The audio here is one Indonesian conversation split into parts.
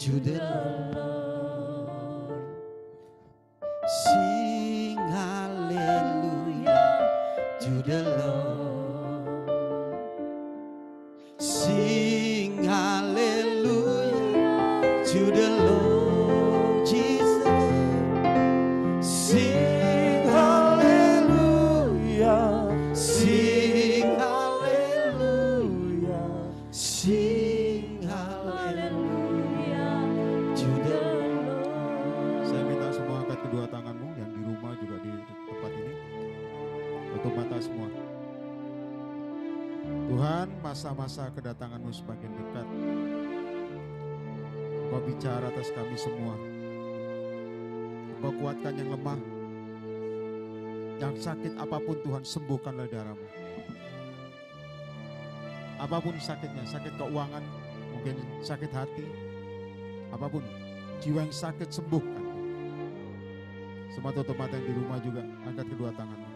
to the Lord. Sing hallelujah to the Lord. Sing hallelujah to the Lord Jesus. Sing hallelujah. Sing hallelujah. Sing hallelujah to the Lord. Saya minta semua angkat kedua tanganmu yang di rumah juga di tempat ini. Tutup mata semua. Tuhan, masa-masa kedatangan-Mu semakin dekat. Engkau bicara atas kami semua. Engkau kuatkan yang lemah. Yang sakit apapun Tuhan, sembuhkanlah darah-Mu. Apapun sakitnya, sakit keuangan, mungkin sakit hati, apapun, jiwa yang sakit sembuhkan. Semua tutup mata yang di rumah juga, angkat kedua tanganmu.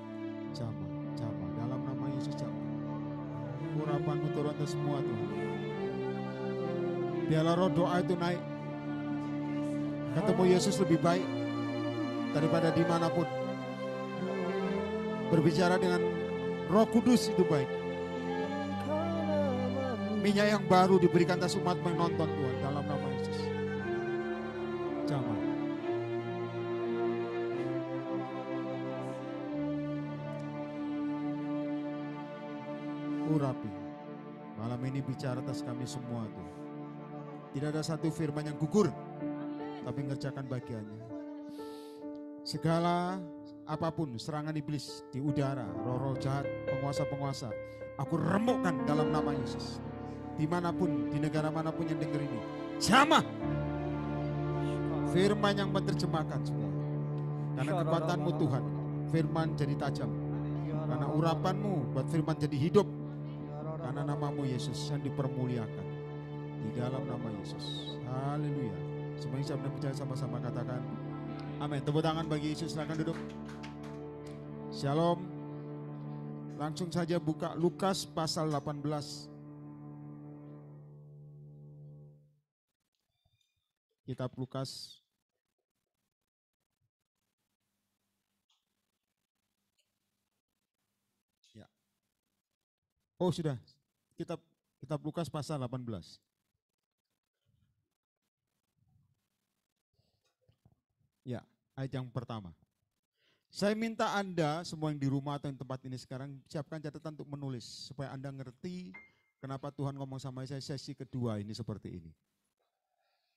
Jamah, jamah, dalam nama Yesus jamah. Urapanmu turun atas semua Tuhan. Biarlah roh doa itu naik. Ketemu Yesus lebih baik daripada dimanapun. Berbicara dengan Roh Kudus itu baik. Minyak yang baru diberikan atas umat menonton Tuhan dalam nama Yesus. Jamah. Urapi. Malam ini bicara atas kami semua Tuhan. Tidak ada satu firman yang gugur, tapi mengerjakan bagiannya. Segala apapun serangan iblis di udara, roh-roh jahat, penguasa-penguasa, aku remukkan dalam nama Yesus. Dimanapun, di negara manapun yang dengar ini, jamah. Firman yang menerjemahkan semua. Karena kekuatanmu Tuhan, firman jadi tajam. Karena urapanmu buat firman jadi hidup. Karena namamu Yesus yang dipermuliakan. Di dalam nama Yesus. Haleluya. Semuanya siap dan percaya sama-sama katakan amin. Tepuk tangan bagi Yesus, silakan duduk. Shalom. Langsung saja buka Lukas pasal 18. Kitab Lukas. Ya. Oh sudah. Kitab Lukas pasal 18. Ya, ayat yang pertama. Saya minta Anda semua yang di rumah atau yang tempat ini sekarang siapkan catatan untuk menulis supaya Anda ngerti kenapa Tuhan ngomong sama saya sesi kedua ini seperti ini.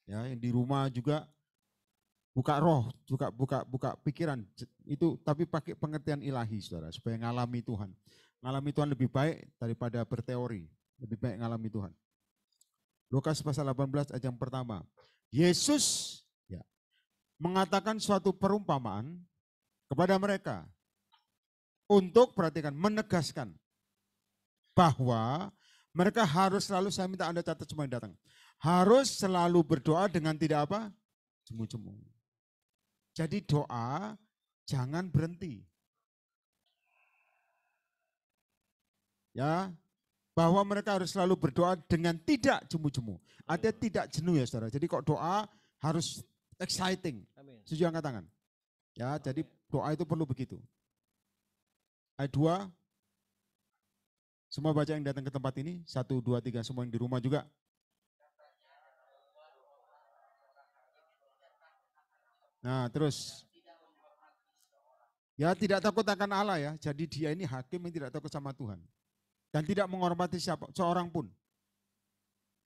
Ya, yang di rumah juga buka roh, juga buka pikiran itu, tapi pakai pengertian ilahi Saudara, supaya ngalami Tuhan. Ngalami Tuhan lebih baik daripada berteori, lebih baik ngalami Tuhan. Lukas pasal 18 ayat yang pertama. Yesus mengatakan suatu perumpamaan kepada mereka untuk, perhatikan, menegaskan bahwa mereka harus selalu, saya minta Anda catat semua yang datang, harus selalu berdoa dengan tidak apa? Jemu-jemu. Jadi doa jangan berhenti. Ya, bahwa mereka harus selalu berdoa dengan tidak jemu-jemu. Artinya tidak jenuh ya Saudara. Jadi kok doa harus exciting. Setuju angkat tangan. Ya, jadi doa itu perlu begitu. Ayat 2. Semua baca yang datang ke tempat ini. 1, 2, 3. Semua yang di rumah juga. Nah, terus. Ya, tidak takut akan Allah ya. Jadi dia ini hakim yang tidak takut sama Tuhan. Dan tidak menghormati siapa, seorang pun.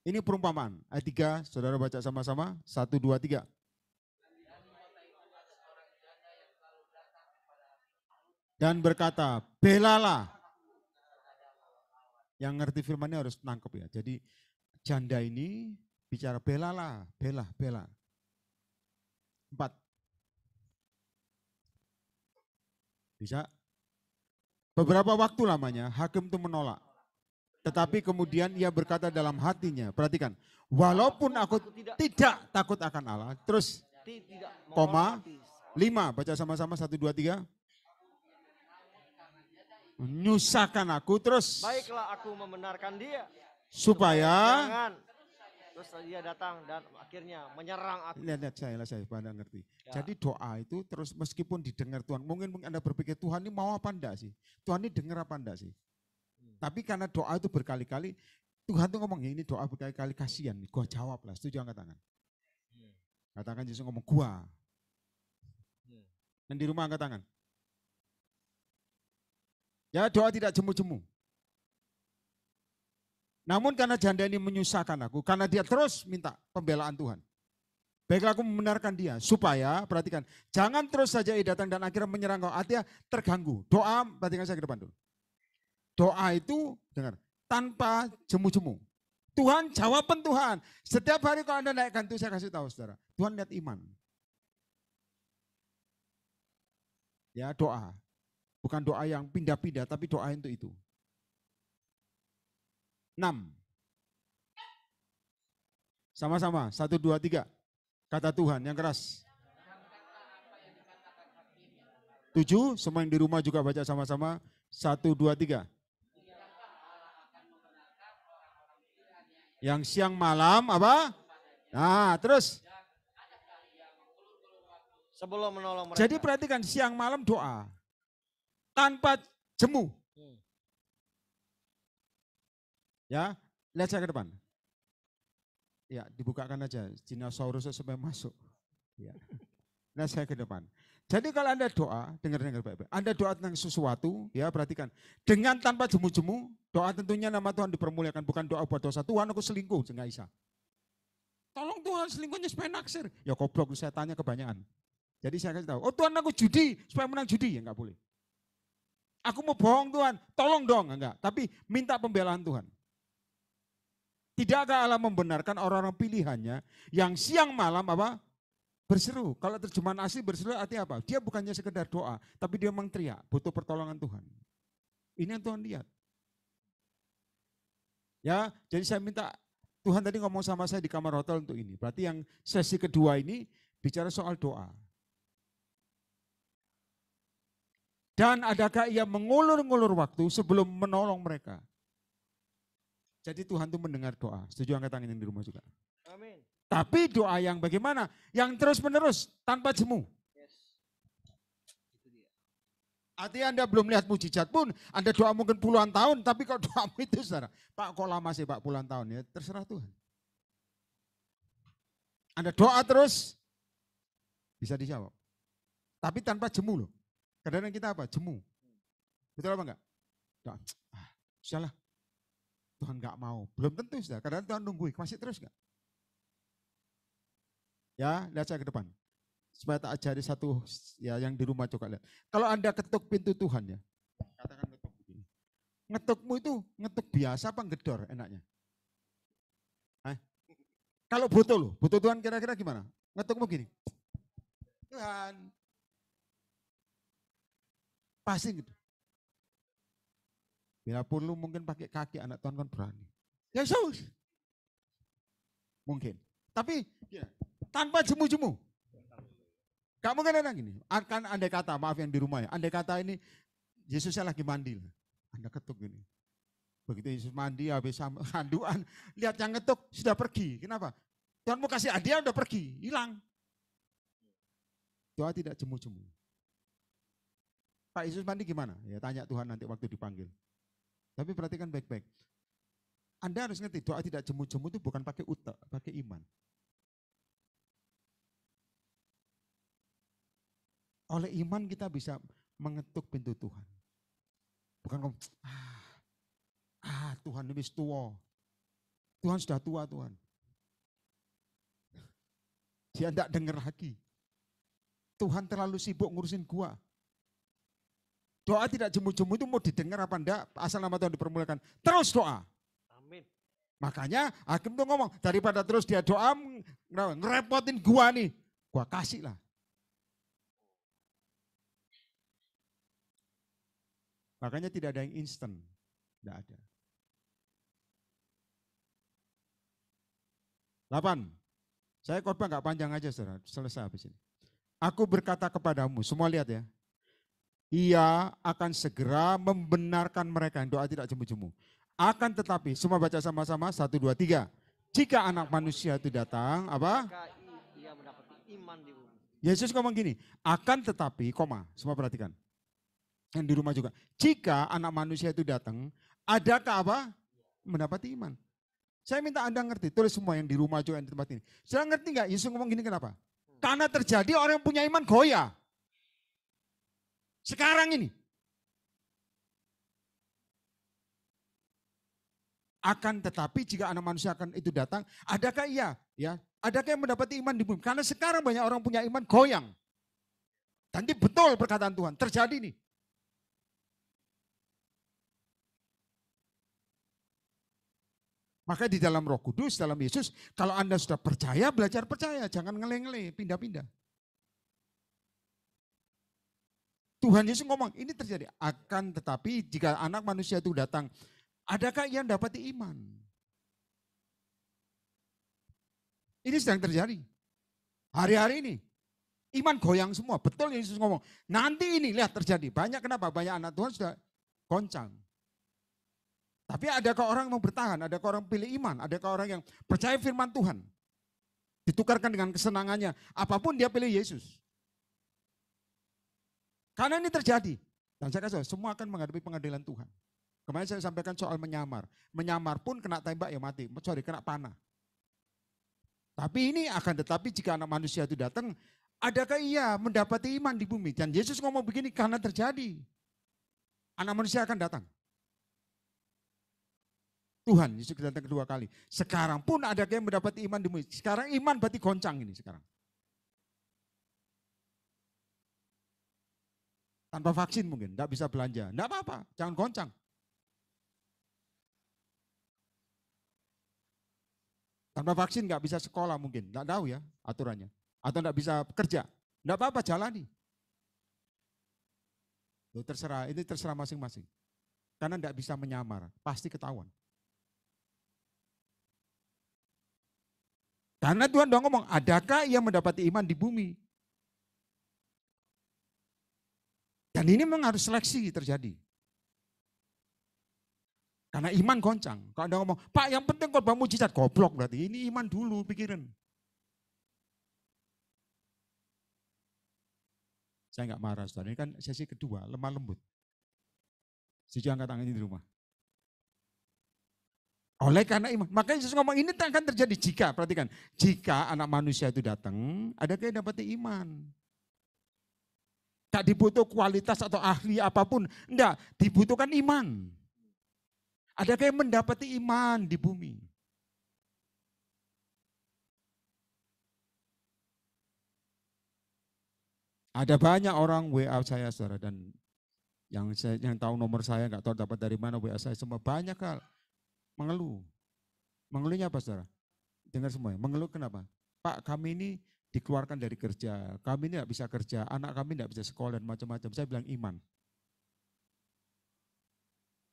Ini perumpamaan. Ayat 3, saudara baca sama-sama. 1, 2, 3. Dan berkata, belalah. Yang ngerti firmannya harus nangkep ya. Jadi janda ini bicara belalah, bela. 4. Bisa? Beberapa waktu lamanya hakim itu menolak. Tetapi kemudian ia berkata dalam hatinya, perhatikan, walaupun aku tidak takut akan Allah, terus koma 5, baca sama-sama 1, 2, 3. Menyusahkan aku, terus baiklah aku membenarkan dia supaya Terus dia datang dan akhirnya menyerang aku. Lihat saya pada ngerti. Ya. Jadi doa itu terus meskipun didengar Tuhan, mungkin Anda berpikir Tuhan ini mau apa enggak sih? Tuhan ini dengar apa enggak sih? Tapi karena doa itu berkali-kali, Tuhan tuh ngomong ini doa berkali-kali kasihan nih, gua jawab lah, setuju angkat tangan. Katakan Yesus ngomong gua. Dan di rumah angkat tangan. Ya doa tidak jemu-jemu. Namun karena janda ini menyusahkan aku, karena dia terus minta pembelaan Tuhan. Baiklah aku membenarkan dia, supaya, perhatikan, jangan terus saja ia datang dan akhirnya menyerang kau, artinya terganggu. Doa, perhatikan saya ke depan dulu. Doa itu, dengar, tanpa jemu-jemu. Tuhan jawaban Tuhan. Setiap hari kalau Anda naikkan itu saya kasih tahu saudara, Tuhan lihat iman. Ya doa, bukan doa yang pindah-pindah, tapi doa untuk itu. 6. Sama-sama, 1, 2, 3. Kata Tuhan yang keras. 7, semua yang di rumah juga baca sama-sama. 1, 2, 3. Yang siang malam apa? Nah terus. Sebelum menolong mereka. Jadi perhatikan siang malam doa. Tanpa jemu. Ya, lihat saya ke depan. Ya, dibukakan aja dinosaurus supaya masuk. Ya. Lihat saya ke depan. Jadi kalau Anda doa, dengar baik-baik. Anda doa tentang sesuatu, ya perhatikan. Dengan tanpa jemu-jemu, doa tentunya nama Tuhan dipermuliakan. Bukan doa buat dosa. Tuhan aku selingkuh, jangan Isa. Tolong Tuhan selingkuhnya supaya naksir. Ya goblok, saya tanya kebanyakan. Jadi saya kasih tahu, oh Tuhan aku judi, supaya menang judi. Ya enggak boleh. Aku mau bohong Tuhan, tolong dong. Enggak, tapi minta pembelaan Tuhan. Tidakkah Allah membenarkan orang-orang pilihannya yang siang malam apa? Berseru. Kalau terjemahan asli berseru artinya apa? Dia bukannya sekedar doa, tapi dia memang teriak, butuh pertolongan Tuhan. Ini yang Tuhan lihat. Ya, jadi saya minta Tuhan tadi ngomong sama saya di kamar hotel untuk ini. Berarti yang sesi kedua ini bicara soal doa. Dan adakah ia mengulur-ngulur waktu sebelum menolong mereka? Jadi Tuhan itu mendengar doa. Setuju angkat tangan yang di rumah juga. Amin. Tapi doa yang bagaimana? Yang terus-menerus tanpa jemu. Yes. Itu dia. Artinya Anda belum lihat mujizat pun, Anda doa mungkin puluhan tahun, tapi kalau doamu itu saudara, Pak kok lama sih Pak puluhan tahun ya, terserah Tuhan. Anda doa terus, bisa dijawab. Tapi tanpa jemu loh. Kadang-kadang kita apa? Jemu. Betul apa enggak? Doa, salah. Tuhan enggak mau. Belum tentu sudah. Kadang-kadang Tuhan nungguin. Masih terus enggak? Ya, lihat saya ke depan. Supaya tak ajari satu ya yang di rumah coba lihat. Kalau Anda ketuk pintu Tuhan ya. Katakan ketuk begini. Ngetukmu itu ngetuk biasa apa ngedor enaknya? Kalau butuh Tuhan kira-kira gimana? Ngetukmu gini. Tuhan. Pasti gitu. Bila perlu mungkin pakai kaki anak Tuhan kan berani. Yesus. Mungkin. Tapi ya, tanpa jemu-jemu. Gak mungkin ada gini. Akan andai kata, maaf yang di rumah ya. Andai kata ini Yesusnya lagi mandi. Anda ketuk gini. Begitu Yesus mandi habis handuan. Lihat yang ketuk sudah pergi. Kenapa? Tuhan mau kasih hadiah udah pergi. Hilang. Doa tidak jemu-jemu. Pak Yesus mandi gimana? Ya tanya Tuhan nanti waktu dipanggil. Tapi perhatikan baik-baik. Anda harus ngerti doa tidak jemu-jemu itu bukan pakai utak, pakai iman. Oleh iman kita bisa mengetuk pintu Tuhan. Bukan ngomong, Tuhan ini tua. Tuhan sudah tua Tuhan. Dia tidak dengar lagi. Tuhan terlalu sibuk ngurusin gua. Doa tidak jemu-jemu itu mau didengar apa enggak, asal nama Tuhan dipermuliakan. Terus doa. Amin. Makanya hakim tuh ngomong, daripada terus dia doa, ngerepotin gua nih. Gua kasih lah. Makanya tidak ada yang instan. Tidak ada. 8. Saya khotbah nggak panjang aja saudara, selesai habis ini. Aku berkata kepadamu, semua lihat ya. Ia akan segera membenarkan mereka yang doa tidak jemu-jemu. Akan tetapi, semua baca sama-sama, 1, 2, 3. Jika anak manusia itu datang, apa? Maka ia mendapati iman di bumi. Yesus ngomong gini, akan tetapi, koma, semua perhatikan. Yang di rumah juga. Jika anak manusia itu datang, adakah apa? Mendapati iman. Saya minta Anda ngerti, tulis semua yang di rumah juga yang di tempat ini. Sudah ngerti nggak Yesus ngomong gini kenapa? Karena terjadi orang yang punya iman goyah. Sekarang ini. Akan tetapi jika anak manusia akan itu datang, adakah ia? Ya, adakah yang mendapati iman di bumi? Karena sekarang banyak orang punya iman goyang. Dan ini betul perkataan Tuhan, terjadi nih. Maka di dalam Roh Kudus, dalam Yesus, kalau Anda sudah percaya, belajar percaya, jangan ngele-ngele, pindah-pindah. Tuhan Yesus ngomong, ini terjadi. Akan tetapi jika anak manusia itu datang, adakah yang dapat iman? Ini sedang terjadi. Hari-hari ini, iman goyang semua. Betul Yesus ngomong, nanti ini lihat terjadi. Banyak kenapa? Banyak anak Tuhan sudah goncang. Tapi adakah orang yang mau bertahan? Adakah orang pilih iman? Adakah orang yang percaya firman Tuhan? Ditukarkan dengan kesenangannya. Apapun dia pilih Yesus. Karena ini terjadi. Dan saya kasih semua akan menghadapi pengadilan Tuhan. Kemarin saya sampaikan soal menyamar. Menyamar pun kena tembak ya mati. Sorry, kena panah. Tapi ini akan tetapi jika anak manusia itu datang, adakah ia mendapati iman di bumi? Dan Yesus ngomong begini karena terjadi. Anak manusia akan datang. Tuhan Yesus datang kedua kali. Sekarang pun ada yang mendapati iman di bumi. Sekarang iman berarti goncang ini sekarang. Tanpa vaksin mungkin, tidak bisa belanja. Tidak apa-apa, jangan goncang. Tanpa vaksin nggak bisa sekolah mungkin, tidak tahu ya aturannya. Atau tidak bisa kerja, tidak apa-apa jalani. Loh, terserah, ini terserah masing-masing. Karena tidak bisa menyamar, pasti ketahuan. Karena Tuhan udah ngomong, adakah ia mendapati iman di bumi? Dan ini memang harus seleksi terjadi. Karena iman goncang. Kalau Anda ngomong, Pak yang penting korban mujizat, goblok berarti. Ini iman dulu pikirin. Saya nggak marah, saudara. Ini kan sesi kedua, lemah lembut. Setuju angkat tangan ini di rumah. Oleh karena iman, makanya Yesus ngomong ini akan terjadi jika, perhatikan, jika anak manusia itu datang, adakah yang dapat iman? Tidak dibutuh kualitas atau ahli apapun, enggak, dibutuhkan iman. Adakah yang mendapati iman di bumi? Ada banyak orang WA saya, saudara, dan yang tahu nomor saya nggak tahu dapat dari mana WA saya, semua banyak hal. Mengeluh. Mengeluhnya apa saudara? Dengar semuanya. Mengeluh kenapa? Pak kami ini dikeluarkan dari kerja. Kami ini tidak bisa kerja. Anak kami tidak bisa sekolah dan macam-macam. Saya bilang iman.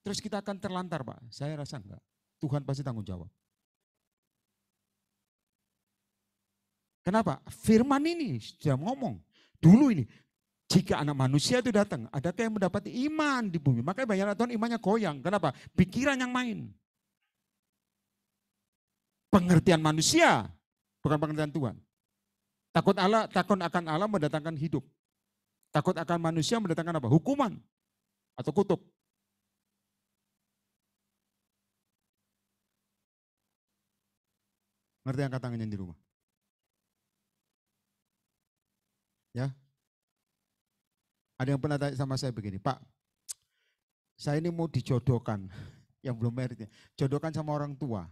Terus kita akan terlantar Pak. Saya rasa enggak. Tuhan pasti tanggung jawab. Kenapa? Firman ini sudah ngomong. Dulu ini. Jika anak manusia itu datang. Adakah yang mendapati iman di bumi? Makanya banyak Tuhan imannya goyang. Kenapa? Pikiran yang main. Pengertian manusia, bukan pengertian Tuhan. Takut akan Allah mendatangkan hidup. Takut akan manusia mendatangkan apa? Hukuman atau kutuk. Ngerti angkat tangannya di rumah? Ya. Ada yang pernah tanya sama saya begini, Pak, saya ini mau dijodohkan, yang belum meritnya, jodohkan sama orang tua.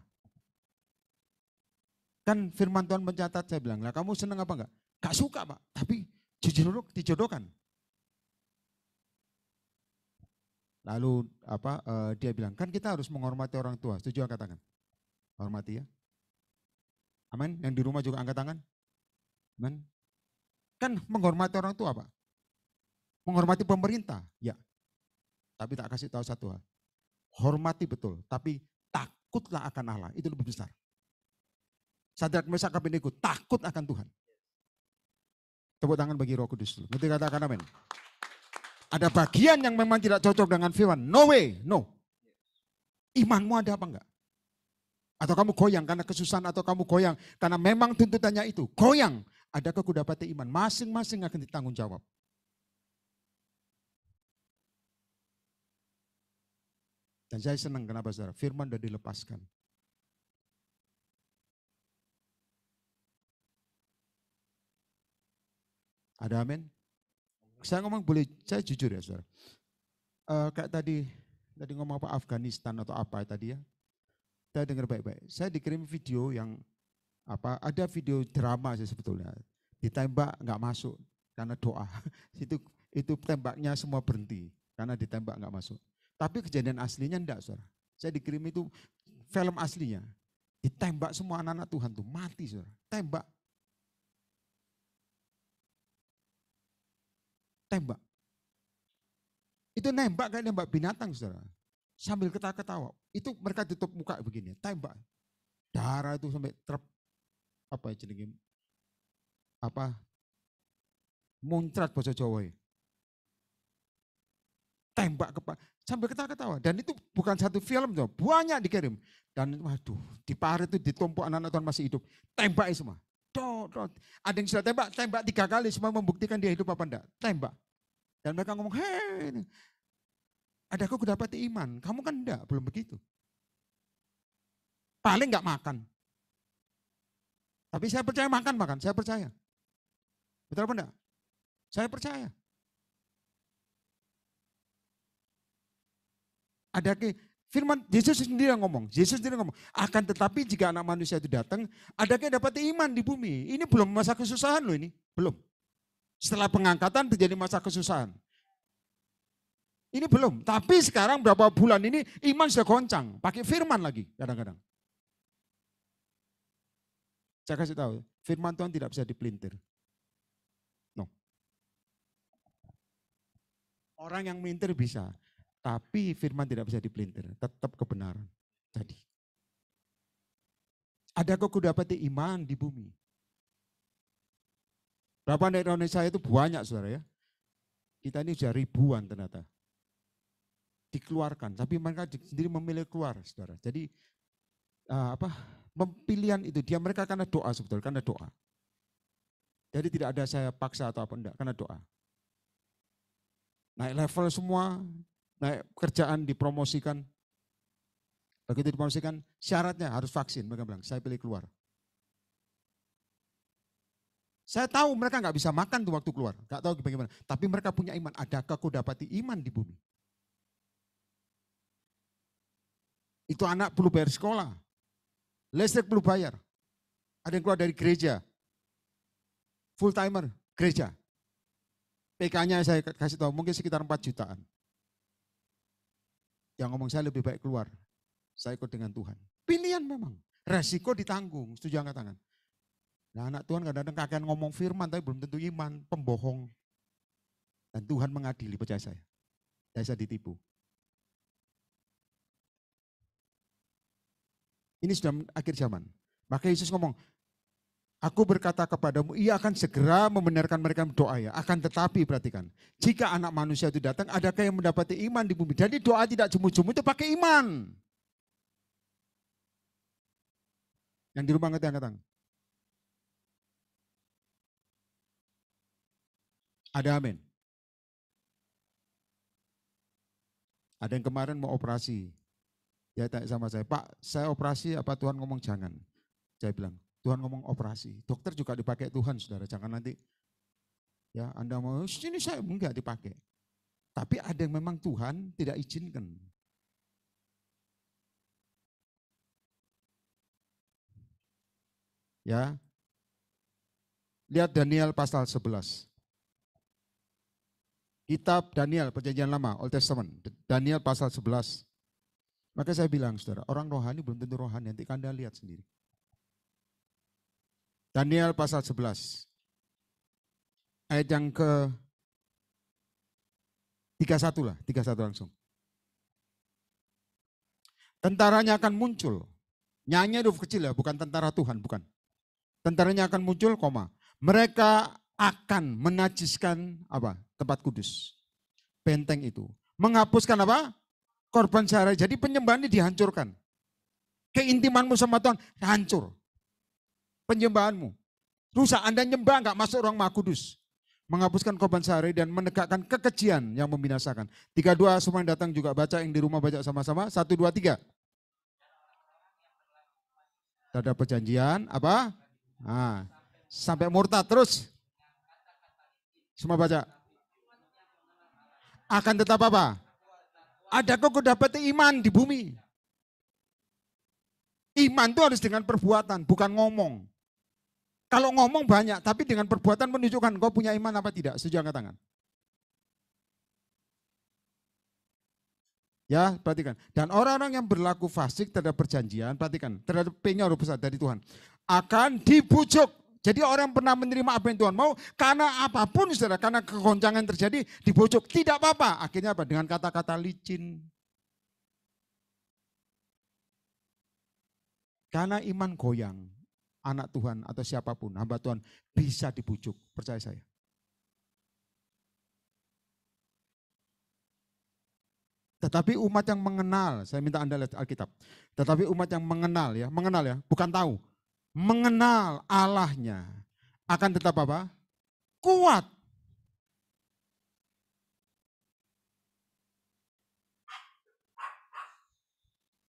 Kan firman Tuhan mencatat, saya bilang, lah kamu senang apa enggak? Gak suka Pak, tapi jujur dijodohkan. Lalu dia bilang, kan kita harus menghormati orang tua. Setuju angkat tangan? Hormati ya. Amin. Yang di rumah juga angkat tangan. Amin. Kan menghormati orang tua Pak. Menghormati pemerintah, ya. Tapi tak kasih tahu satu hal. Hormati betul, tapi takutlah akan Allah. Itu lebih besar. Sadrak Mesak Abednego takut akan Tuhan. Tepuk tangan bagi Roh Kudus dulu. Nanti katakan amin. Ada bagian yang memang tidak cocok dengan firman. No way, no. Imanmu ada apa enggak? Atau kamu goyang karena kesusahan, atau kamu goyang karena memang tuntutannya itu. Goyang, adakah kau dapati iman? Masing-masing akan ditanggung jawab. Dan saya senang, kenapa saudara? Firman sudah dilepaskan. Ada amin? Saya ngomong boleh, saya jujur ya saudara. Kayak tadi ngomong apa Afghanistan atau apa tadi ya. Saya dengar baik-baik. Saya dikirim video yang ada video drama sih sebetulnya. Ditembak nggak masuk karena doa. itu tembaknya semua berhenti karena ditembak nggak masuk. Tapi kejadian aslinya enggak, saudara. Saya dikirim itu film aslinya. Ditembak semua anak-anak Tuhan tuh mati, saudara. Tembak. Itu nembak kayak nembak binatang, saudara. Sambil ketawa-ketawa. Itu mereka tutup muka begini, tembak. Darah itu sampai muncrat bahasa Jawa. Tembak sambil ketawa-ketawa. Dan itu bukan satu film, banyak dikirim. Dan waduh, di parit itu ditumpuk anak-anak Tuhan masih hidup. Tembak semua. Ada yang sudah tembak 3 kali, semua membuktikan dia hidup apa enggak. Tembak. Dan mereka ngomong, hei, adakah aku dapat iman? Kamu kan enggak, belum begitu. Paling enggak makan. Tapi saya percaya makan, saya percaya. Betul apa enggak? Saya percaya. Ada firman Yesus sendiri yang ngomong. Akan tetapi jika anak manusia itu datang, adakah dapat iman di bumi? Ini belum masa kesusahan loh ini. Belum. Setelah pengangkatan terjadi masa kesusahan. Ini belum. Tapi sekarang berapa bulan ini iman sudah goncang. Pakai firman lagi kadang-kadang. Saya kasih tahu, firman Tuhan tidak bisa dipelintir. No. Orang yang melintir bisa. Tapi firman tidak bisa dipelintir, tetap kebenaran. Jadi, adakah kau dapati iman di bumi? Berapa dari Indonesia itu banyak, saudara ya. Kita ini sudah ribuan ternyata. Dikeluarkan, tapi mereka sendiri memilih keluar, saudara. Jadi, pilihan itu, mereka karena doa sebetulnya, karena doa. Jadi tidak ada saya paksa atau apa, enggak, karena doa. Naik level semua, naik kerjaan dipromosikan. Begitu dipromosikan, syaratnya harus vaksin. Mereka bilang, saya pilih keluar. Saya tahu mereka nggak bisa makan tuh waktu keluar. Nggak tahu bagaimana. Tapi mereka punya iman. Adakah kau dapati iman di bumi? Itu anak perlu bayar sekolah. Listrik perlu bayar. Ada yang keluar dari gereja. Full timer, gereja. PK-nya saya kasih tahu mungkin sekitar 4 jutaan. Yang ngomong saya lebih baik keluar. Saya ikut dengan Tuhan. Pilihan memang. Resiko ditanggung. Setuju angkat tangan. Nah anak Tuhan kadang-kadang kakean ngomong firman tapi belum tentu iman. Pembohong. Dan Tuhan mengadili, percaya saya. Saya ditipu. Ini sudah akhir zaman. Maka Yesus ngomong, aku berkata kepadamu, ia akan segera membenarkan mereka doa ya. Akan tetapi perhatikan, jika anak manusia itu datang, adakah yang mendapati iman di bumi? Jadi doa tidak jemu-jemu itu pakai iman. Yang di rumah ngerti angkat tangan. Ada amin. Ada yang kemarin mau operasi. Dia tanya sama saya, Pak saya operasi apa Tuhan ngomong jangan. Saya bilang, Tuhan ngomong operasi. Dokter juga dipakai Tuhan, saudara. Jangan nanti, ya Anda mau, sini saya enggak dipakai. Tapi ada yang memang Tuhan tidak izinkan. Ya, lihat Daniel pasal 11. Kitab Daniel, perjanjian lama, Old Testament. Daniel pasal 11. Maka saya bilang, saudara, orang rohani belum tentu rohani. Nanti Anda lihat sendiri. Daniel pasal 11. Ayat yang ke 31 lah, 31 langsung. Tentaranya akan muncul. Nyanyi huruf kecil ya, bukan tentara Tuhan, bukan. Tentaranya akan muncul, koma. Mereka akan menajiskan apa? Tempat kudus. Benteng itu. Menghapuskan apa? Korban sehari. Jadi penyembahan ini dihancurkan. keintimanmu sama Tuhan hancur. Penyembahanmu rusak. Anda nyembah nggak masuk ruang Maha Kudus. Menghapuskan korban sehari dan menegakkan kekejian yang membinasakan. 3-2 semua yang datang juga baca, yang di rumah baca sama-sama. 1, 2, 3. Terhadap perjanjian apa? Nah, sampai murtad terus. Semua baca. Akan tetap apa? Ada kok dapat iman di bumi. Iman itu harus dengan perbuatan, bukan ngomong. Kalau ngomong banyak, tapi dengan perbuatan menunjukkan kau punya iman apa tidak. Setuju angkat tangan. Ya, perhatikan. Dan orang-orang yang berlaku fasik terhadap perjanjian, perhatikan, terhadap P-nya huruf besar dari Tuhan, akan dibujuk. Jadi orang yang pernah menerima apa yang Tuhan mau, karena apapun saudara, karena kegoncangan terjadi, dibujuk. Tidak apa-apa. Akhirnya apa? Dengan kata-kata licin. Karena iman goyang. Anak Tuhan atau siapapun, hamba Tuhan bisa dibujuk, percaya saya. Tetapi umat yang mengenal, saya minta Anda lihat Alkitab. Tetapi umat yang mengenal ya, bukan tahu. Mengenal Allahnya akan tetap apa? Kuat.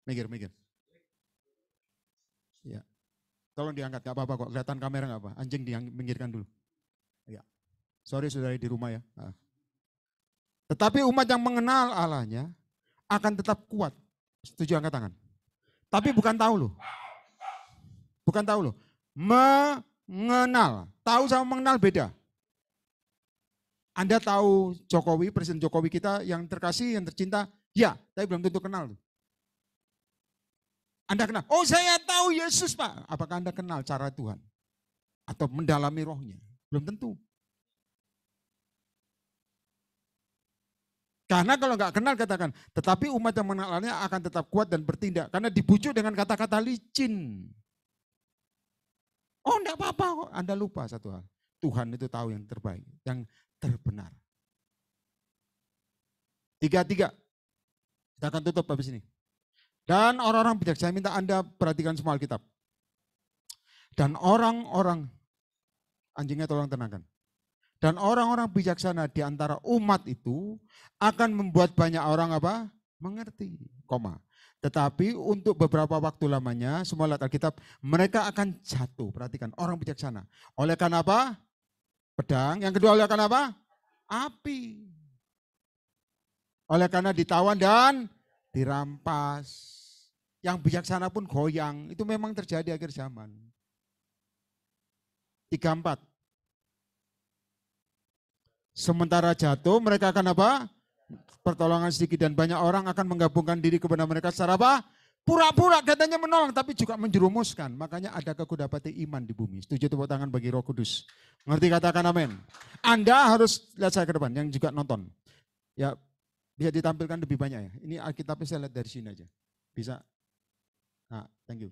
Mikir. Ya. Tolong diangkat, gak apa-apa kok. Kelihatan kamera gak apa. Anjing diminggirkan dulu. Ya. Sorry saudara di rumah ya. Nah. Tetapi umat yang mengenal Allahnya akan tetap kuat. Setuju angkat tangan. Tapi bukan tahu loh. Bukan tahu loh. Mengenal. Tahu sama mengenal beda. Anda tahu Jokowi, Presiden Jokowi kita yang terkasih, yang tercinta. Ya, tapi belum tentu kenal. Anda kenal, oh saya tahu Yesus Pak. Apakah Anda kenal cara Tuhan? Atau mendalami rohnya? Belum tentu. Karena kalau nggak kenal katakan, tetapi umat yang mengenalnya akan tetap kuat dan bertindak. Karena dibujuk dengan kata-kata licin. Oh enggak apa-apa kok, Anda lupa satu hal. Tuhan itu tahu yang terbaik, yang terbenar. 3. Kita akan tutup habis ini. Dan orang-orang bijak, saya minta Anda perhatikan semua Alkitab. Dan orang-orang, anjingnya tolong tenangkan. Dan orang-orang bijaksana di antara umat itu akan membuat banyak orang apa? Mengerti. Tetapi untuk beberapa waktu lamanya, semua lihat Alkitab, mereka akan jatuh. Perhatikan, orang bijaksana. Oleh karena apa? Pedang. Yang kedua oleh karena apa? Api. Oleh karena ditawan dan dirampas. Yang bijaksana pun goyang. Itu memang terjadi akhir zaman. 3-4. Sementara jatuh mereka akan apa? Pertolongan sedikit dan banyak orang akan menggabungkan diri kepada mereka secara apa? Pura-pura katanya menolong tapi juga menjerumuskan. Makanya ada kekudapati iman di bumi. Setuju tepuk tangan bagi Roh Kudus. Ngerti katakan amin. Anda harus lihat saya ke depan yang juga nonton. Ya bisa ditampilkan lebih banyak ya. Ini Alkitabnya saya lihat dari sini aja. Bisa. Nah, thank you.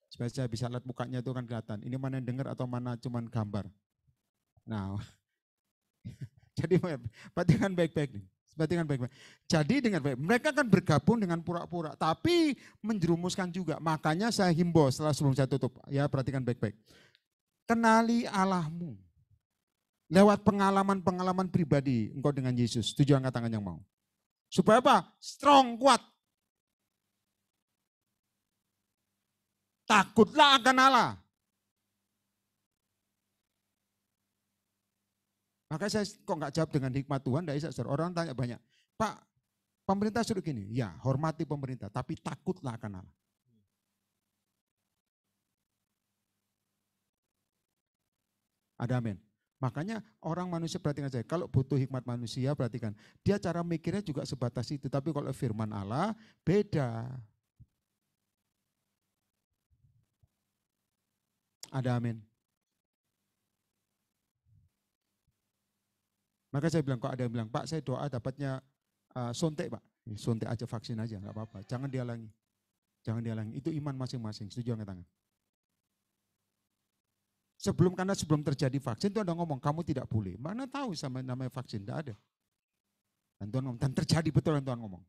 Supaya saya bisa lihat mukanya itu kan kelihatan. Ini mana yang dengar atau mana cuman gambar. Nah, jadi perhatikan baik-baik nih. Perhatikan baik-baik. Jadi dengan baik, mereka akan bergabung dengan pura-pura, tapi menjerumuskan juga. Makanya saya himbau setelah sebelum saya tutup, ya perhatikan baik-baik. Kenali Allahmu. Lewat pengalaman-pengalaman pribadi engkau dengan Yesus. Setuju angkat tangan yang mau. Supaya apa? Strong, kuat. Takutlah akan Allah. Maka saya kok nggak jawab dengan hikmat Tuhan, enggak bisa. Orang tanya banyak, Pak, pemerintah suruh gini, ya hormati pemerintah, tapi takutlah akan Allah. Ada amin. Makanya orang manusia perhatikan saya, kalau butuh hikmat manusia perhatikan, dia cara mikirnya juga sebatas itu, tapi kalau firman Allah beda. Ada amin. Maka saya bilang, kok ada yang bilang, Pak saya doa dapatnya suntik Pak. Suntik aja, vaksin aja, nggak apa-apa. Jangan dihalangi. Jangan dihalangi. Itu iman masing-masing. Setuju angkat tangan. Karena sebelum terjadi vaksin itu ada ngomong, kamu tidak boleh. Mana tahu sama namanya vaksin, tidak ada. Dan Tuhan ngomong, dan terjadi betul yang Tuhan ngomong.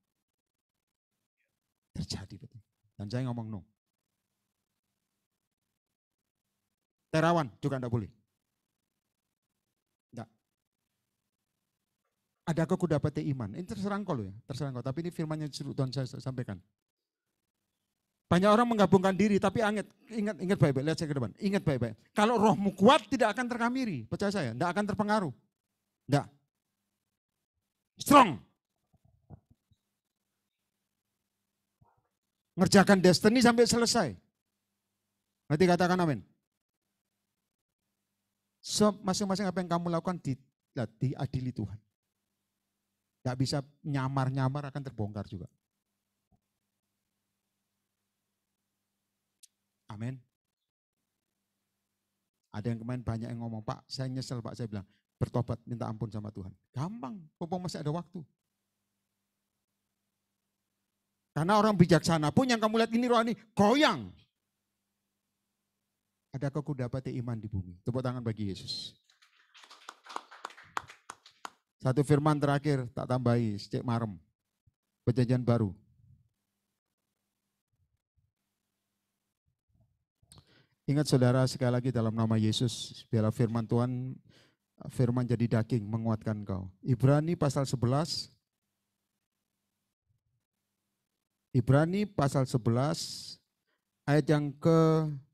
Terjadi betul. Dan saya ngomong no. Terawan juga enggak boleh. Enggak. Adakah ku dapat iman? Ini terserah engkau loh ya, terserah engkau. Tapi ini firman yang Tuhan saya sampaikan. Banyak orang menggabungkan diri, tapi ingat baik-baik, lihat saya ke depan. Ingat baik-baik. Kalau rohmu kuat tidak akan terkamiri, percaya saya, tidak akan terpengaruh. Enggak. Strong. Ngerjakan destiny sampai selesai. Nanti katakan amin. So, masing-masing apa yang kamu lakukan diadili Tuhan. Tidak bisa nyamar-nyamar, akan terbongkar juga. Amin. Ada yang kemarin banyak yang ngomong, Pak saya nyesel Pak, saya bilang bertobat minta ampun sama Tuhan. Gampang, mumpung masih ada waktu. Karena orang bijaksana pun yang kamu lihat ini rohani goyang. Adakah ku dapati iman di bumi? Tepuk tangan bagi Yesus. Satu firman terakhir tak tambahi, cek marem. Perjanjian baru. Ingat saudara sekali lagi dalam nama Yesus, biarlah firman Tuhan, firman jadi daging menguatkan kau. Ibrani pasal 11. Ibrani pasal 11 ayat yang ke-17.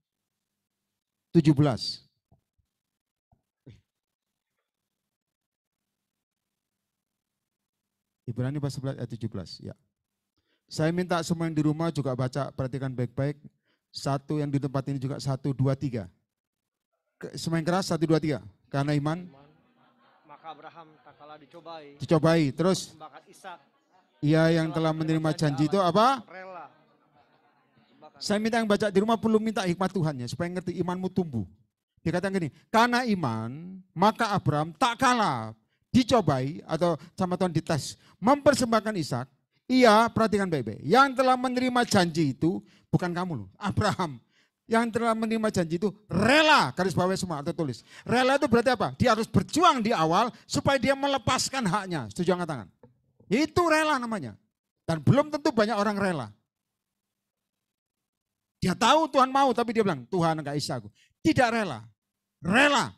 Ibrani pasal 11 ayat 17. Ya. Saya minta semua yang di rumah juga baca, perhatikan baik-baik. Satu yang di tempat ini juga 1, 2, 3. Semakin keras 1, 2, 3. Karena iman. Maka Abraham tak kalah dicobai. Dicobai. Terus. Membakar Ishak. Ia yang telah menerima janji itu apa? Rela. Saya minta yang baca di rumah perlu minta hikmat Tuhan ya, supaya ngerti imanmu tumbuh. Dikatakan gini, karena iman maka Abraham tak kalah dicobai atau sama Tuhan dites. Mempersembahkan Ishak. Ia, perhatikan baik-baik, yang telah menerima janji itu bukan kamu loh, Abraham. Yang telah menerima janji itu rela, garis bawah semua atau tulis. Rela itu berarti apa? Dia harus berjuang di awal supaya dia melepaskan haknya. Setuju angkat tangan? Itu rela namanya. Dan belum tentu banyak orang rela. Dia tahu Tuhan mau, tapi dia bilang, Tuhan enggak bisa aku. Tidak rela. Rela.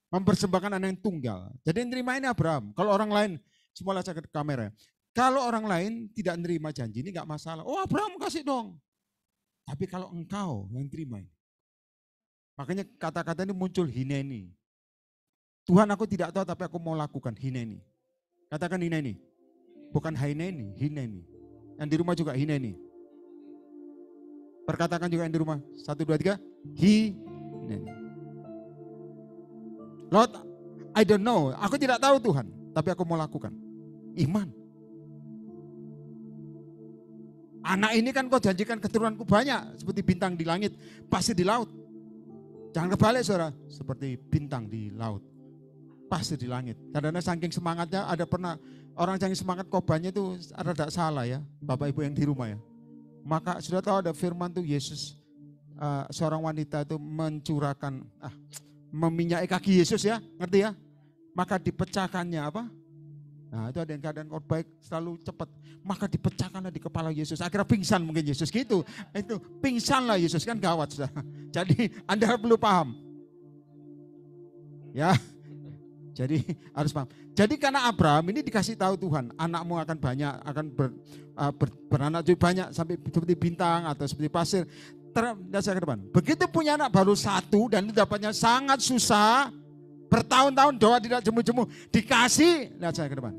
Mempersembahkan anak yang tunggal. Jadi yang terima ini Abraham. Kalau orang lain, semua lihat ke kamera. Kalau orang lain tidak menerima janji ini enggak masalah. Oh Abraham kasih dong. Tapi kalau engkau yang terima ini. Makanya kata-kata ini muncul hineni. Tuhan aku tidak tahu tapi aku mau lakukan hineni. Katakan hineni. Bukan hineni, hineni. Yang di rumah juga hineni. Perkatakan juga yang di rumah. 1, 2, 3. Hineni. Lord, I don't know. Aku tidak tahu Tuhan. Tapi aku mau lakukan. Iman. Anak ini kan kau janjikan keturunanku banyak. Seperti bintang di langit. Pasti di laut. Jangan kebalik saudara. Seperti bintang di laut. Pasti di langit. Karena saking semangatnya ada pernah. Orang saking semangat khotbahnya itu ada salah ya. Bapak ibu yang di rumah ya. Maka sudah tahu ada firman tuh Yesus. Seorang wanita itu mencurahkan. Meminyaki kaki Yesus ya. Ngerti ya. Maka dipecahkannya apa? Nah itu ada yang keadaan baik selalu cepat. Maka dipecahkanlah di kepala Yesus. Akhirnya pingsan mungkin Yesus gitu. Itu pingsanlah Yesus kan gawat. Saudara. Jadi Anda perlu paham. Ya. Jadi harus paham. Jadi karena Abraham ini dikasih tahu Tuhan. Anakmu akan banyak. Akan beranak juga banyak. Sampai seperti bintang atau seperti pasir. Lihat saya ke depan. Begitu punya anak baru 1 dan itu dapatnya sangat susah. Bertahun-tahun doa tidak jemu-jemu. Dikasih, lihat saya ke depan.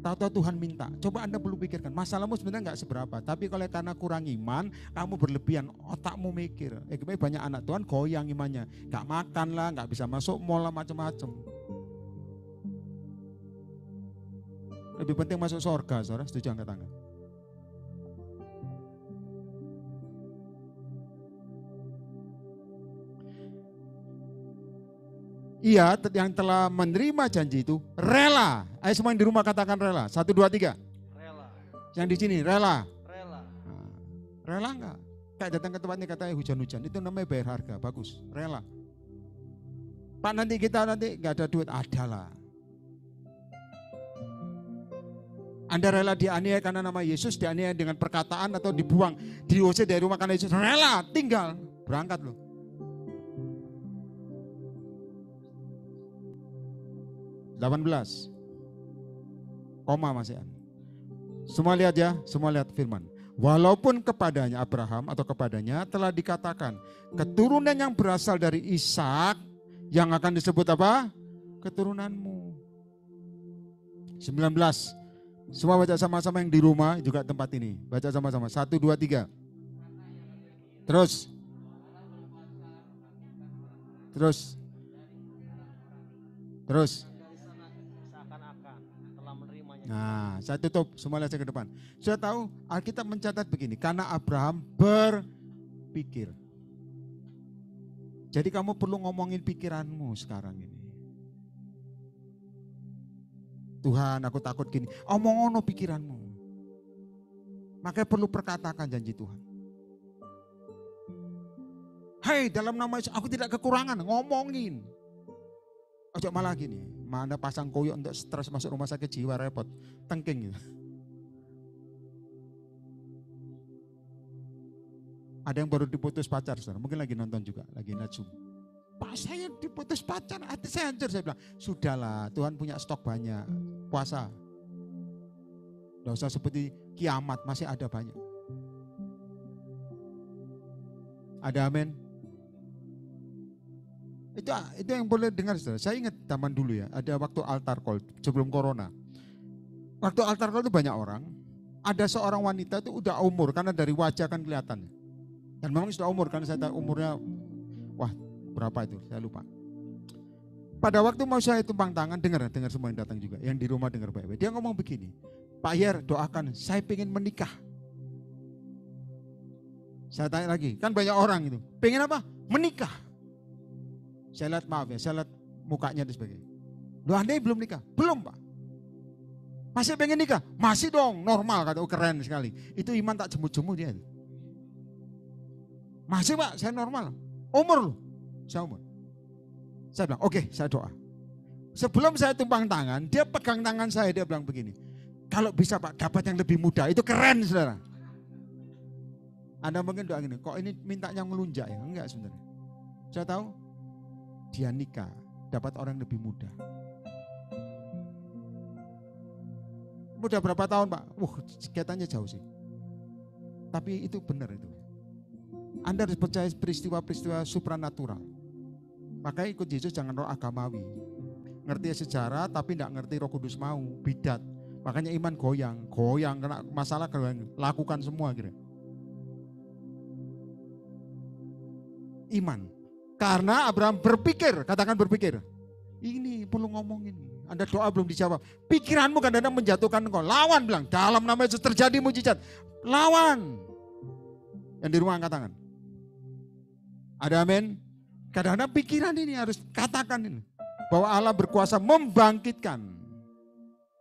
Tahu-tahu Tuhan minta. Coba Anda perlu pikirkan. Masalahmu sebenarnya enggak seberapa. Tapi kalau karena kurang iman, kamu berlebihan. Otakmu mikir. Banyak anak Tuhan goyang imannya. Enggak makan lah, enggak bisa masuk mall lah, macam-macam. Lebih penting masuk surga, saudara. Setuju angkat tangan. Ia yang telah menerima janji itu rela. Ayo semua yang di rumah katakan rela. 1, 2, 3. Rela. Yang di sini rela. Rela. Nah, rela enggak? Kayak datang ke tempatnya katanya hujan-hujan. Itu namanya bayar harga. Bagus. Rela. Pak nanti kita enggak ada duit. Adalah. Anda rela dianiaya karena nama Yesus. Dianiaya dengan perkataan atau dibuang. Diusir dari rumah karena Yesus. Rela. Tinggal. Berangkat loh. 18. Koma masih ada. Semua lihat ya, semua lihat firman. Walaupun kepadanya Abraham atau kepadanya telah dikatakan keturunan yang berasal dari Ishak yang akan disebut apa? Keturunanmu. 19. Semua baca sama-sama yang di rumah juga tempat ini. Baca sama-sama. 1, 2, 3. Terus. Terus. Terus. Nah, saya tutup, semua lihat saya ke depan. Sudah tahu, Alkitab mencatat begini, karena Abraham berpikir. Jadi kamu perlu ngomongin pikiranmu sekarang ini. Tuhan, aku takut gini. Omong pikiranmu. Makanya perlu perkatakan janji Tuhan. Hei, dalam nama Yesus, aku tidak kekurangan, ngomongin. Ojo malah gini, mana pasang koyok untuk stres masuk rumah sakit jiwa repot, tengking gitu. Ada yang baru diputus pacar, saudara. Mungkin lagi nonton juga, lagi najum. Pak, saya diputus pacar, hati saya hancur. Saya bilang, sudahlah, Tuhan punya stok banyak, puasa. Tidak usah seperti kiamat, masih ada banyak. Ada amin? Itu yang boleh dengar, saudara. Saya ingat zaman dulu ya, ada waktu altar call sebelum corona. Waktu altar call itu banyak orang. Ada seorang wanita itu udah umur karena dari wajah kan kelihatan. Dan memang sudah umur karena saya tahu umurnya, wah berapa itu, saya lupa. Pada waktu mau saya tumpang tangan, dengar semua yang datang juga. Yang di rumah dengar baik-baik. Dia ngomong begini, Pak Yer doakan, saya pengen menikah. Saya tanya lagi, kan banyak orang itu, pengen apa? Menikah. Saya lihat, maaf ya, saya lihat mukanya dan sebagainya. Loh, Anda belum nikah? Belum, Pak. Masih pengen nikah? Masih dong, normal, kata, oh, keren sekali. Itu iman tak jemu-jemu dia. Masih, Pak, saya normal. Umur loh, saya umur. Saya bilang, oke, saya doa. Sebelum saya tumpang tangan, dia pegang tangan saya, dia bilang begini, kalau bisa Pak, dapat yang lebih muda, itu keren, saudara. Anda mungkin doa gini, kok ini mintanya ngelunjak ya? Enggak sebenarnya. Saya tahu, dia nikah, dapat orang lebih muda. Muda berapa tahun Pak? Kelihatannya jauh sih. Tapi itu benar itu. Anda harus percaya peristiwa-peristiwa supranatural. Makanya ikut Yesus jangan roh agamawi. Ngerti sejarah tapi tidak ngerti Roh Kudus mau, bidat. Makanya iman goyang, kena masalah goyang, lakukan semua gitu. Iman. Karena Abraham berpikir, katakan berpikir. Ini perlu ngomongin. Anda doa belum dijawab. Pikiranmu kadang-kadang menjatuhkan engkau. Lawan bilang, dalam nama Yesus terjadi mujizat. Lawan. Yang di rumah angkat tangan. Ada amin? Kadang-kadang pikiran ini harus katakan ini. Bahwa Allah berkuasa membangkitkan.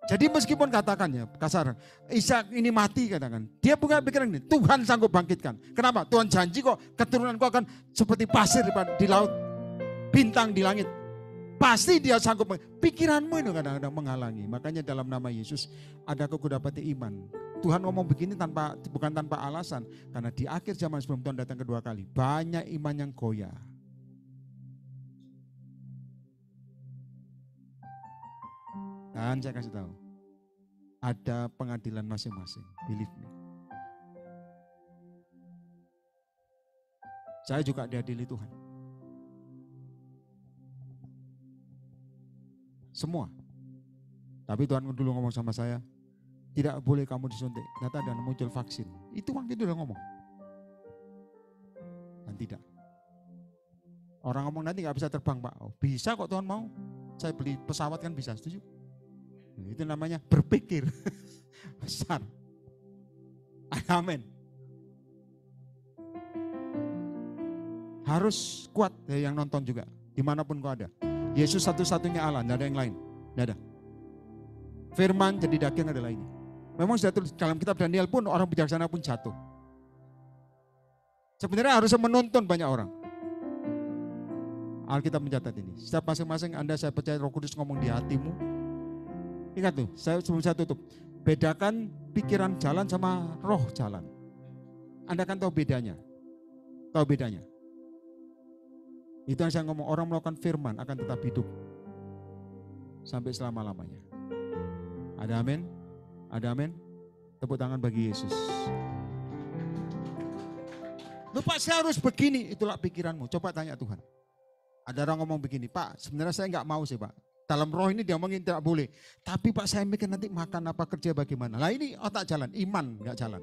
Jadi meskipun katakannya kasar, Ishak ini mati katakan. Dia bukan pikiran ini, Tuhan sanggup bangkitkan. Kenapa? Tuhan janji kok keturunanku akan seperti pasir di laut, bintang di langit. Pasti dia sanggup. Pikiranmu itu kadang-kadang menghalangi. Makanya dalam nama Yesus ada aku dapati iman. Tuhan ngomong begini bukan tanpa alasan. Karena di akhir zaman sebelum Tuhan datang kedua kali, banyak iman yang goyah. Dan saya kasih tahu, ada pengadilan masing-masing, believe me. Saya juga diadili Tuhan. Semua. Tapi Tuhan dulu ngomong sama saya, tidak boleh kamu disuntik. Ternyata dan muncul vaksin. Itu waktu itu udah ngomong. Dan tidak. Orang ngomong nanti gak bisa terbang Pak. Oh, bisa kok Tuhan mau. Saya beli pesawat kan bisa, setuju? Itu namanya berpikir besar. Amin. Harus kuat yang nonton juga. Dimanapun kau ada. Yesus satu-satunya Allah, tidak ada yang lain. Tidak ada. Firman jadi daging adalah ini. Memang sudah tulis dalam kitab Daniel pun orang bijaksana pun jatuh. Sebenarnya harus menuntun banyak orang. Alkitab mencatat ini. Setiap masing-masing Anda saya percaya Roh Kudus ngomong di hatimu. Ingat tuh, sebelum saya tutup. Bedakan pikiran jalan sama roh jalan. Anda kan tahu bedanya. Tahu bedanya. Itu yang saya ngomong, orang melakukan firman akan tetap hidup. sampai selama-lamanya. Ada amin? Ada amin? Tepuk tangan bagi Yesus. Loh Pak, saya harus begini. Itulah pikiranmu. Coba tanya Tuhan. Ada orang ngomong begini, Pak sebenarnya saya nggak mau sih Pak. Dalam roh ini dia ngomongin tidak boleh. Tapi Pak saya mikir nanti makan apa, kerja bagaimana. Lah ini otak jalan, iman nggak jalan.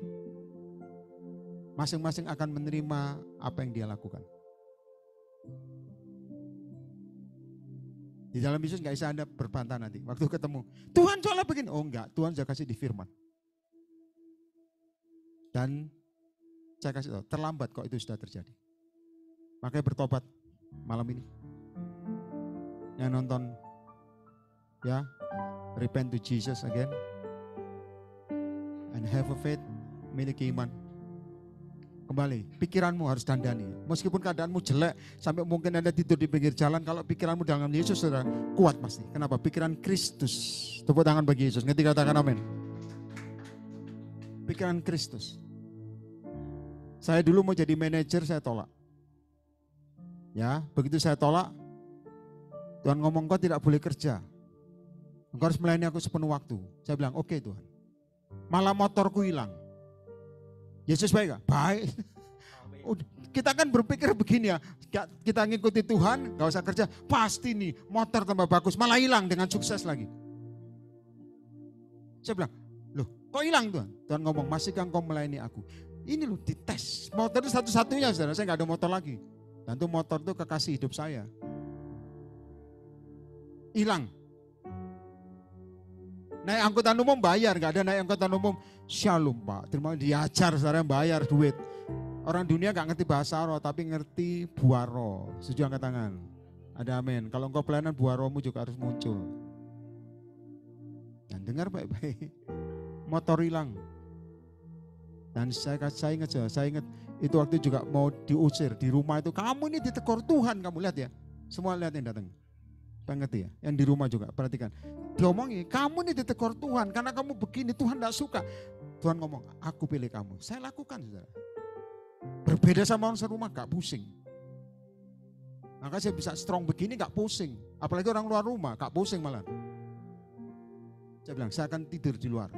Masing-masing akan menerima apa yang dia lakukan. Di dalam Yesus nggak bisa Anda berbantah nanti. Waktu ketemu, Tuhan soalnya begini. Oh enggak, Tuhan sudah kasih di firman. Dan saya kasih tahu, terlambat kok itu sudah terjadi. Makanya bertobat malam ini. Yang nonton, ya, repent to Jesus again. And have a faith, miliki iman. Kembali, pikiranmu harus dandani. Meskipun keadaanmu jelek, sampai mungkin Anda tidur di pinggir jalan, kalau pikiranmu dalam Yesus sudah kuat pasti. Kenapa? Pikiran Kristus. Tepuk tangan bagi Yesus. Ngerti katakan amin. Pikiran Kristus. Saya dulu mau jadi manajer, saya tolak. Ya, begitu saya tolak, Tuhan ngomong kau tidak boleh kerja. Engkau harus melayani aku sepenuh waktu. Saya bilang, oke Tuhan. Malah motorku hilang. Yesus baik gak? Baik. Kita kan berpikir begini ya, kita ngikuti Tuhan, gak usah kerja. Pasti nih motor tambah bagus, malah hilang dengan sukses lagi. Saya bilang, loh kok hilang Tuhan? Tuhan ngomong, masihkah engkau melayani aku? Ini loh dites, motor itu satu-satunya saudara, saya gak ada motor lagi. Dan itu motor itu kekasih hidup saya. Hilang. Naik angkutan umum bayar, gak ada naik angkutan umum. Shalom Pak, terima kasih diajar saudara bayar duit. Orang dunia gak ngerti bahasa roh, tapi ngerti buah roh. Setuju angkat tangan. Ada amin. Kalau engkau pelayanan buah rohmu juga harus muncul. Dan dengar baik-baik. Motor hilang. Dan saya ingat itu waktu juga mau diusir di rumah itu. Kamu ini ditegur Tuhan, kamu lihat ya. Semua lihat yang datang. Ngerti ya? Yang di rumah juga, perhatikan. Diomongin, kamu ini ditegur Tuhan karena kamu begini, Tuhan tidak suka. Tuhan ngomong, aku pilih kamu. Saya lakukan saudara. Berbeda sama orang serumah, gak pusing. Maka saya bisa strong begini gak pusing. Apalagi orang luar rumah, gak pusing malah. Saya bilang, saya akan tidur di luar.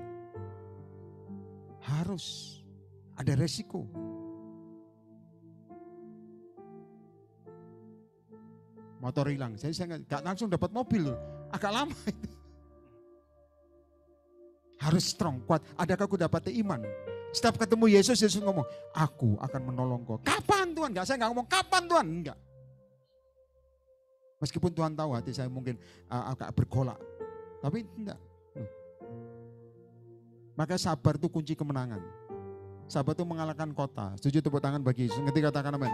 Harus. Ada resiko. Motor hilang, saya gak langsung dapat mobil. Agak lama itu. Harus strong, kuat. Adakah aku dapat iman? Setiap ketemu Yesus, Yesus ngomong, aku akan menolong kau. Kapan Tuhan? Saya gak ngomong kapan Tuhan, enggak. Meskipun Tuhan tahu hati saya mungkin agak bergolak. Tapi enggak. Maka sabar itu kunci kemenangan. Sabar itu mengalahkan kota. Setuju, tepuk tangan bagi Yesus. Ngerti katakan amin.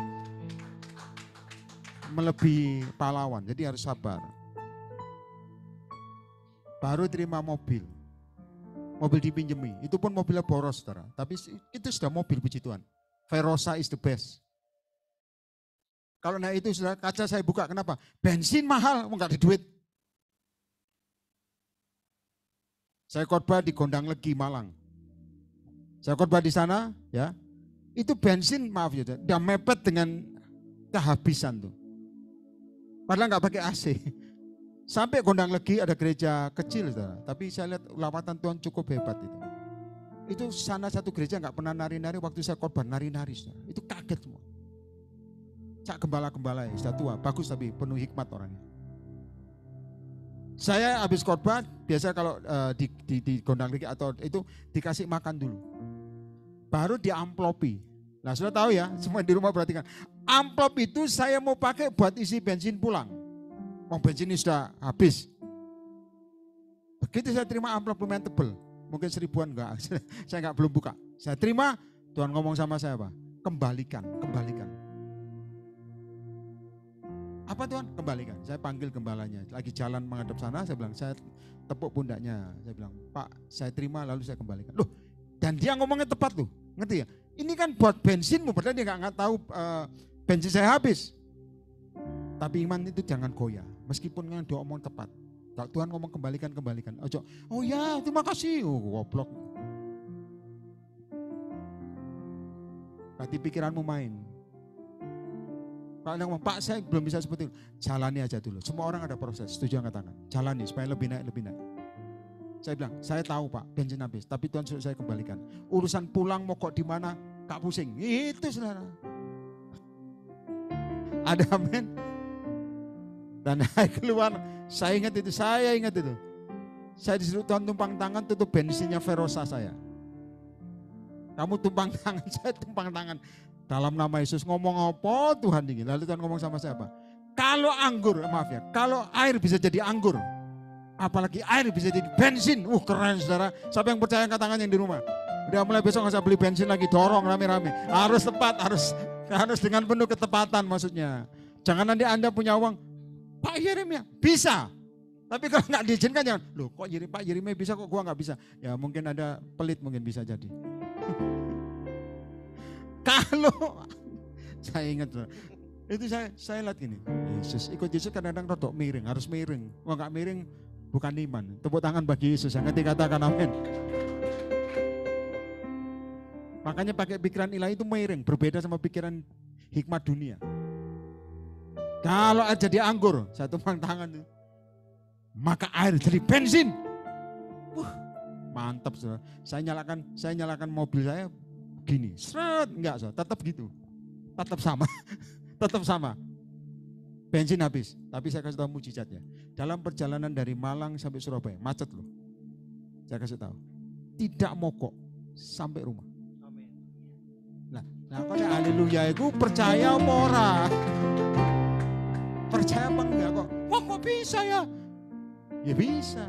Melebihi pahlawan, jadi harus sabar. Baru terima mobil. Mobil dipinjemi, itu pun mobilnya boros saudara. Tapi itu sudah mobil puji Tuhan. Verosa is the best. Kalau naik itu sudah kaca saya buka, kenapa? Bensin mahal, enggak ada duit. Saya khotbah di Gondang Legi, Malang. Saya khotbah di sana, ya. Itu bensin, maaf ya, udah mepet dengan kehabisan tuh. Padahal nggak pakai AC. Sampai Gondang Legi ada gereja kecil, saudara. Tapi saya lihat lawatan Tuhan cukup hebat itu. Itu sana satu gereja nggak pernah nari-nari, waktu saya khotbah nari-nari, saudara. Itu kaget semua. Cak gembala-gembala ya, sudah tua, bagus tapi penuh hikmat orangnya. Saya habis khotbah, biasa kalau di Gondang Legi atau itu dikasih makan dulu. Baru diamplopi. Nah sudah tahu ya, semua di rumah perhatikan. Amplop itu saya mau pakai buat isi bensin pulang. Mau bensin ini sudah habis. Begitu saya terima amplop lumayan tebel. Mungkin 1000-an enggak, saya enggak belum buka. Saya terima, Tuhan ngomong sama saya apa? Kembalikan. Apa Tuhan? Kembalikan. Saya panggil gembalanya. Lagi jalan menghadap sana, saya bilang, saya tepuk pundaknya. Saya bilang, Pak saya terima lalu saya kembalikan. Loh, dan dia ngomongnya tepat tuh. Ngerti ya? Ini kan buat bensinmu, padahal dia nggak tahu bensin saya habis. Tapi iman itu jangan goyah, meskipun yang dia omong tepat. Kalau Tuhan ngomong kembalikan. Ojo, oh ya terima kasih, goblok. Berarti pikiranmu main. Kalau ada yang ngomong, Pak saya belum bisa seperti itu. Jalani aja dulu. Semua orang ada proses. Setuju angkat tangan. Jalani supaya lebih naik, lebih naik. Saya bilang, saya tahu Pak, bensin habis. Tapi Tuhan suruh saya kembalikan. Urusan pulang mau kok di mana, gak pusing. Itu saudara. Ada amin. Dan keluar, saya ingat itu. Saya disuruh Tuhan tumpang tangan, tutup bensinnya Verosa saya. Kamu tumpang tangan, saya tumpang tangan. Dalam nama Yesus ngomong apa Tuhan dingin. Lalu Tuhan ngomong sama saya apa? Kalau anggur, maaf ya, kalau air bisa jadi anggur. Apalagi air bisa jadi bensin. Keren saudara. Siapa yang percaya angkat tangan yang di rumah? Udah mulai besok nggak usah beli bensin lagi, dorong rame-rame. Harus tepat, harus dengan penuh ketepatan maksudnya. Jangan nanti Anda punya uang, Pak Yeremia bisa. Tapi kalau nggak diizinkan jangan, loh kok Pak Yeremia bisa kok gua nggak bisa. Ya mungkin ada pelit mungkin bisa jadi. Kalau saya ingat itu saya lihat gini, Yesus ikut Yesus kadang-kadang rodok miring, harus miring. Kalau nggak miring bukan iman. Tepuk tangan bagi Yesus yang ngerti katakan amin. Makanya pakai pikiran ilahi itu miring, berbeda sama pikiran hikmat dunia. Kalau air jadi anggur, saya tumpang tangan tuh. Maka air jadi bensin. Mantap saudara. Saya nyalakan mobil saya gini, seret, enggak saudara, tetap gitu. Tetap sama. Tetap sama. Bensin habis, tapi saya kasih tahu mujizatnya. Dalam perjalanan dari Malang sampai Surabaya, macet loh. Saya kasih tahu. Tidak mogok sampai rumah. Nah kalau haleluya itu percaya apa ora? Percaya apa enggak kok? Wah kok bisa ya? Ya bisa.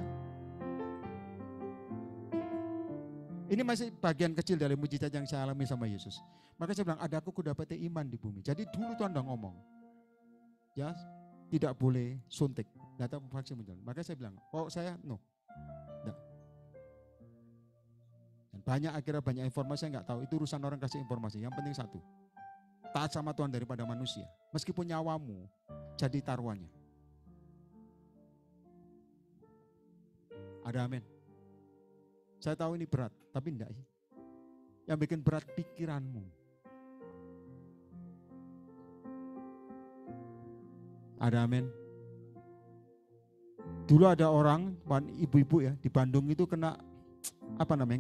Ini masih bagian kecil dari mujizat yang saya alami sama Yesus. Maka saya bilang, ada aku kudapati iman di bumi. Jadi dulu Tuhan udah ngomong, ya tidak boleh suntik, data vaksin menjalan. Maka saya bilang, saya no, enggak. Dan akhirnya banyak informasi saya nggak tahu. Itu urusan orang kasih informasi. Yang penting satu, taat sama Tuhan daripada manusia. Meskipun nyawamu jadi taruhannya. Ada amin. Saya tahu ini berat, tapi enggak. Yang bikin berat pikiranmu. Ada amin. Dulu ada orang, ibu-ibu ya, di Bandung itu kena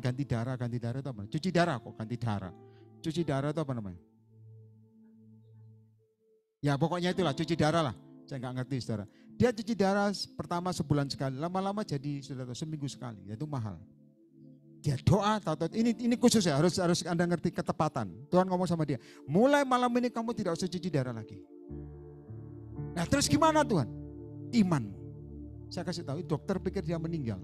ganti darah itu apa? Cuci darah kok ganti darah. Cuci darah itu apa namanya? Ya pokoknya itulah cuci darah lah. Saya nggak ngerti saudara. Dia cuci darah pertama sebulan sekali, lama-lama jadi saudara seminggu sekali, itu mahal. Dia doa, ini khusus ya, harus Anda ngerti ketepatan. Tuhan ngomong sama dia, mulai malam ini kamu tidak usah cuci darah lagi. Nah terus gimana Tuhan? Iman. Saya kasih tahu, dokter pikir dia meninggal.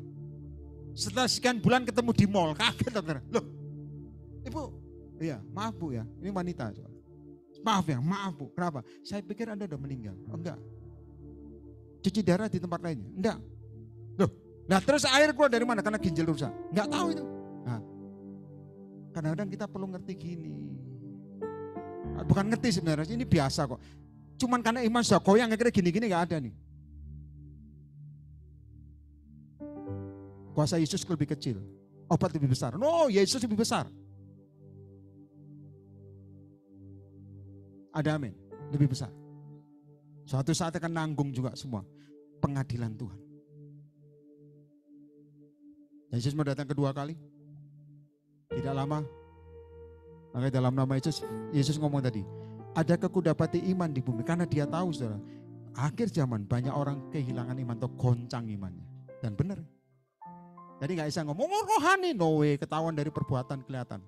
Setelah sekian bulan ketemu di mall, kaget dokter. Loh, ibu, iya maaf bu ya, ini wanita. Maaf bu, kenapa? Saya pikir Anda udah meninggal. Oh, enggak. Cuci darah di tempat lainnya? Enggak. Loh, nah terus air keluar dari mana? Karena ginjal rusak. Enggak tahu itu. Nah, kadang-kadang kita perlu ngerti gini. Bukan ngerti sebenarnya, ini biasa kok. Cuman karena iman sudah goyang, akhirnya gini-gini enggak ada nih. Kuasa Yesus lebih kecil, obat lebih besar. No, Yesus lebih besar. Ada amin, lebih besar. Suatu saat akan nanggung juga semua pengadilan Tuhan. Yesus mau datang kedua kali. Tidak lama. Maka dalam nama Yesus ngomong tadi, ada kudapati iman di bumi. Karena dia tahu saudara, akhir zaman banyak orang kehilangan iman atau goncang imannya. Dan benar. Jadi gak bisa ngomong, rohani, no way, ketahuan dari perbuatan kelihatan.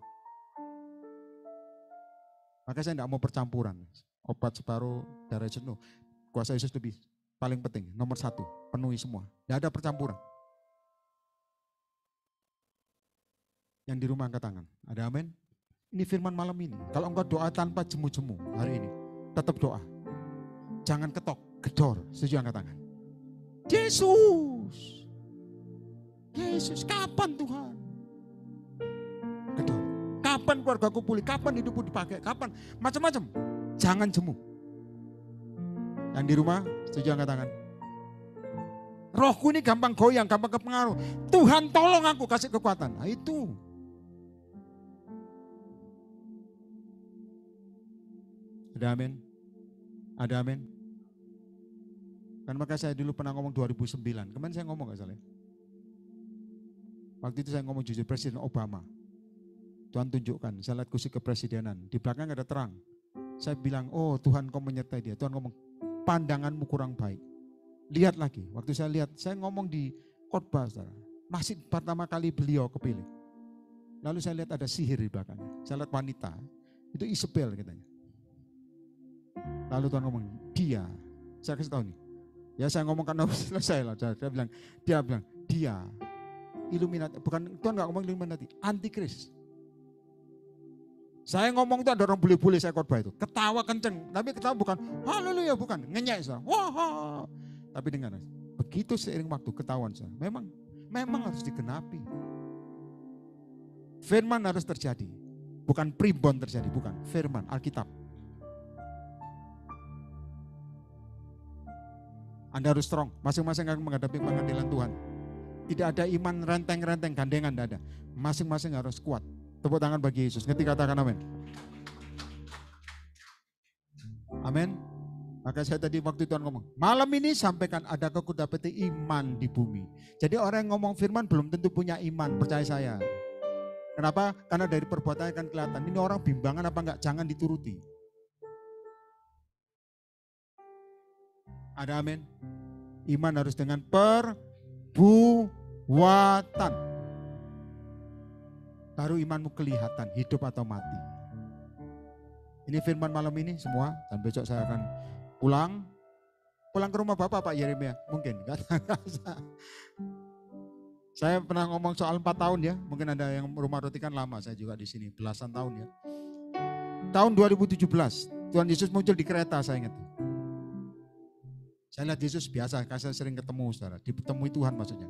Maka saya tidak mau percampuran. Obat separuh, darah jenuh. Kuasa Yesus lebih paling penting, nomor satu, penuhi semua. Tidak ada percampuran. Yang di rumah angkat tangan, ada amin? Ini firman malam ini. Kalau engkau doa tanpa jemu-jemu hari ini, tetap doa. Jangan ketok, gedor, setuju angkat tangan. Yesus. Yesus, kapan Tuhan? Gedor. Kapan keluargaku pulih? Kapan hidupku dipakai? Kapan? Macam-macam. Jangan jemu. Yang di rumah, setuju angkat tangan. Rohku ini gampang goyang, gampang kepengaruh. Tuhan tolong aku, kasih kekuatan. Nah itu. Ada amin? Ada amin? Kan maka saya dulu pernah ngomong 2009. Kemarin saya ngomong gak salah. Waktu itu saya ngomong jujur Presiden Obama. Tuhan tunjukkan, saya lihat kursi kepresidenan. Di belakang ada terang. Saya bilang, oh Tuhan kau menyertai dia. Tuhan ngomong, pandanganmu kurang baik. Lihat lagi, waktu saya lihat, saya ngomong di khotbah, saudara. Masih pertama kali beliau kepilih. Lalu saya lihat ada sihir di belakangnya. Saya lihat wanita, itu Isabel katanya. Lalu Tuhan ngomong, dia, saya kasih tahu nih. Ya saya ngomong karena selesai lah. Dia bilang, dia, Illuminati, bukan Tuhan gak ngomong Illuminati, Antikris. Saya ngomong itu ada orang bule-bule saya khotbah itu. Ketawa kenceng, tapi ketawa bukan haleluya, bukan ngenyek saudara. Wah, tapi dengar, begitu seiring waktu ketahuan saudara. Memang harus digenapi. Firman harus terjadi, bukan pribon terjadi, bukan firman Alkitab. Anda harus strong, masing-masing akan menghadapi pengadilan Tuhan. Tidak ada iman renteng-renteng, gandengan, tidak ada. Masing-masing harus kuat. Tepuk tangan bagi Yesus. Ngerti katakan amin. Amin. Maka saya tadi waktu Tuhan ngomong, malam ini sampaikan ada aku dapati iman di bumi. Jadi orang yang ngomong firman belum tentu punya iman, percaya saya. Kenapa? Karena dari perbuatannya akan kelihatan. Ini orang bimbangan apa enggak, jangan dituruti. Ada amin. Iman harus dengan perbuatan. Baru imanmu kelihatan, hidup atau mati. Ini firman malam ini semua, dan besok saya akan pulang ke rumah Bapak Pak Yeremia, mungkin. Saya pernah ngomong soal 4 tahun ya, mungkin ada yang rumah roti kan lama, saya juga di sini, belasan tahun ya. Tahun 2017, Tuhan Yesus muncul di kereta, saya ingat. Saya lihat Yesus biasa, karena saya sering ketemu saudara, ditemui Tuhan maksudnya.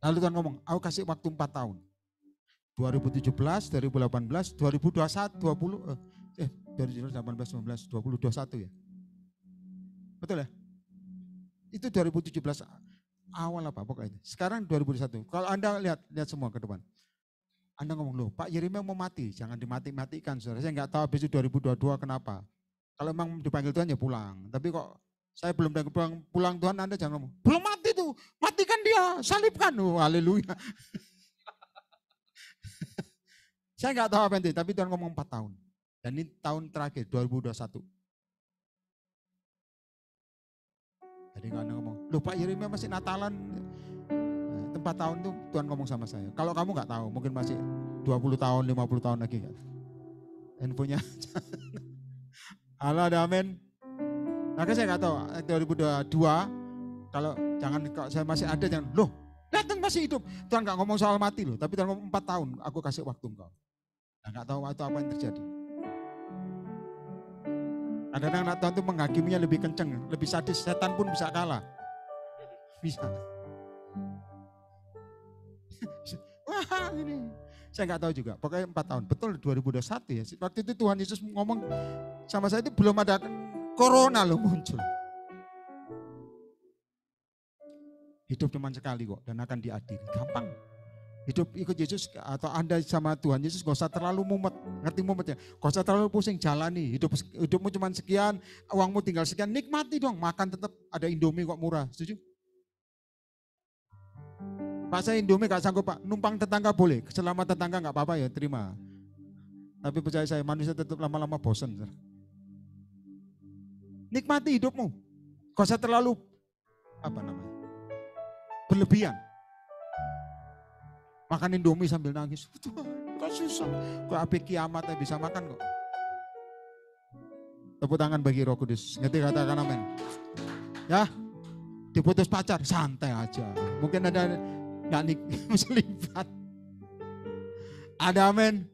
Lalu Tuhan ngomong, aku kasih waktu 4 tahun. 2017, 2018, 2021, 2018, 19, 20, 21 ya. Betul ya? Itu 2017 awal apa pokoknya. Sekarang 2021. Kalau Anda lihat semua ke depan. Anda ngomong, loh Pak Yeremia mau mati, jangan dimati-matikan saudara. Saya nggak tahu habis itu 2022 kenapa. Kalau memang dipanggil Tuhan ya pulang. Tapi kok saya belum pulang Tuhan, Anda jangan ngomong, belum mati tuh, matikan dia, salibkan. Oh, haleluya. Saya nggak tahu apa itu, tapi Tuhan ngomong 4 tahun. Dan ini tahun terakhir, 2021. Jadi kalau Anda ngomong, loh Pak Yeremia masih Natalan. Nah, 4 tahun itu Tuhan ngomong sama saya. Kalau kamu nggak tahu, mungkin masih 20 tahun, 50 tahun lagi. Infonya. Halo, ada amin. Maka saya nggak tahu, 2022, kalau saya masih ada, jangan, loh datang masih hidup. Tuhan nggak ngomong soal mati loh, tapi Tuhan ngomong 4 tahun, aku kasih waktu engkau. Nah, nggak tahu itu apa yang terjadi. Kadang-kadang anak Tuhan itu menghakiminya lebih kenceng, lebih sadis, setan pun bisa kalah. Bisa. Wah ini, saya nggak tahu juga, pokoknya 4 tahun, betul 2021 ya. Waktu itu Tuhan Yesus ngomong sama saya itu belum ada corona loh muncul. Hidup cuma sekali kok dan akan diadili. Gampang. Hidup ikut Yesus atau Anda sama Tuhan Yesus gak usah terlalu mumet. Ngerti mumet ya? Gak usah terlalu pusing, jalani. Hidupmu cuma sekian, uangmu tinggal sekian. Nikmati dong, makan tetap ada Indomie kok murah. Setuju? Pak saya Indomie gak sanggup Pak. Numpang tetangga boleh. Selama tetangga gak apa-apa ya terima. Tapi percaya saya manusia tetap lama-lama bosan. Nikmati hidupmu. Gak usah terlalu berlebihan. Makan Indomie sambil nangis. Kok susah. Kok api kiamat bisa makan kok. Tepuk tangan bagi Roh Kudus. Ngerti katakan amin. Ya, diputus pacar santai aja. Mungkin ada gak muslimat. Ada amin.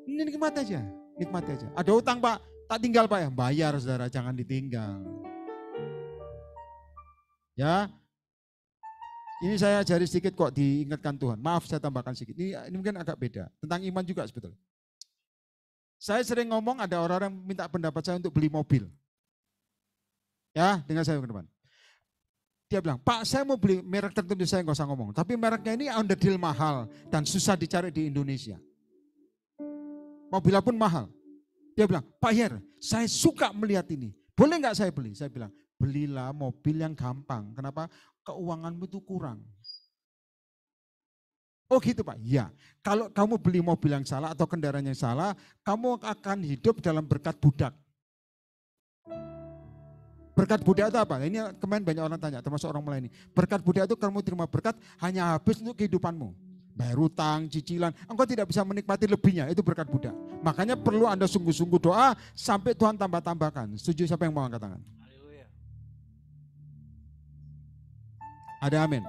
Ini nikmati aja. Nikmati aja. Ada utang Pak. Tak tinggal Pak ya. Bayar saudara, jangan ditinggal. Ya. Ini saya ajari sedikit kok diingatkan Tuhan. Maaf saya tambahkan sedikit. Ini mungkin agak beda. Tentang iman juga sebetulnya. Saya sering ngomong ada orang-orang minta pendapat saya untuk beli mobil. Ya, dengar saya ke depan. Dia bilang, Pak saya mau beli merek tertentu, saya nggak usah ngomong. Tapi mereknya ini under deal mahal dan susah dicari di Indonesia. Mobilnya pun mahal. Dia bilang, Pak Yer, saya suka melihat ini. Boleh nggak saya beli? Saya bilang, belilah mobil yang gampang. Kenapa? Keuanganmu itu kurang. Oh gitu Pak, ya. Kalau kamu beli mobil yang salah atau kendaraan yang salah, kamu akan hidup dalam berkat budak. Berkat budak itu apa? Ini kemarin banyak orang tanya, termasuk orang mulai ini. Berkat budak itu kamu terima berkat hanya habis untuk kehidupanmu. Bayar utang, cicilan, engkau tidak bisa menikmati lebihnya, itu berkat budak. Makanya perlu Anda sungguh-sungguh doa sampai Tuhan tambah-tambahkan. Setuju siapa yang mau angkat tangan? Haleluya. Ada amin.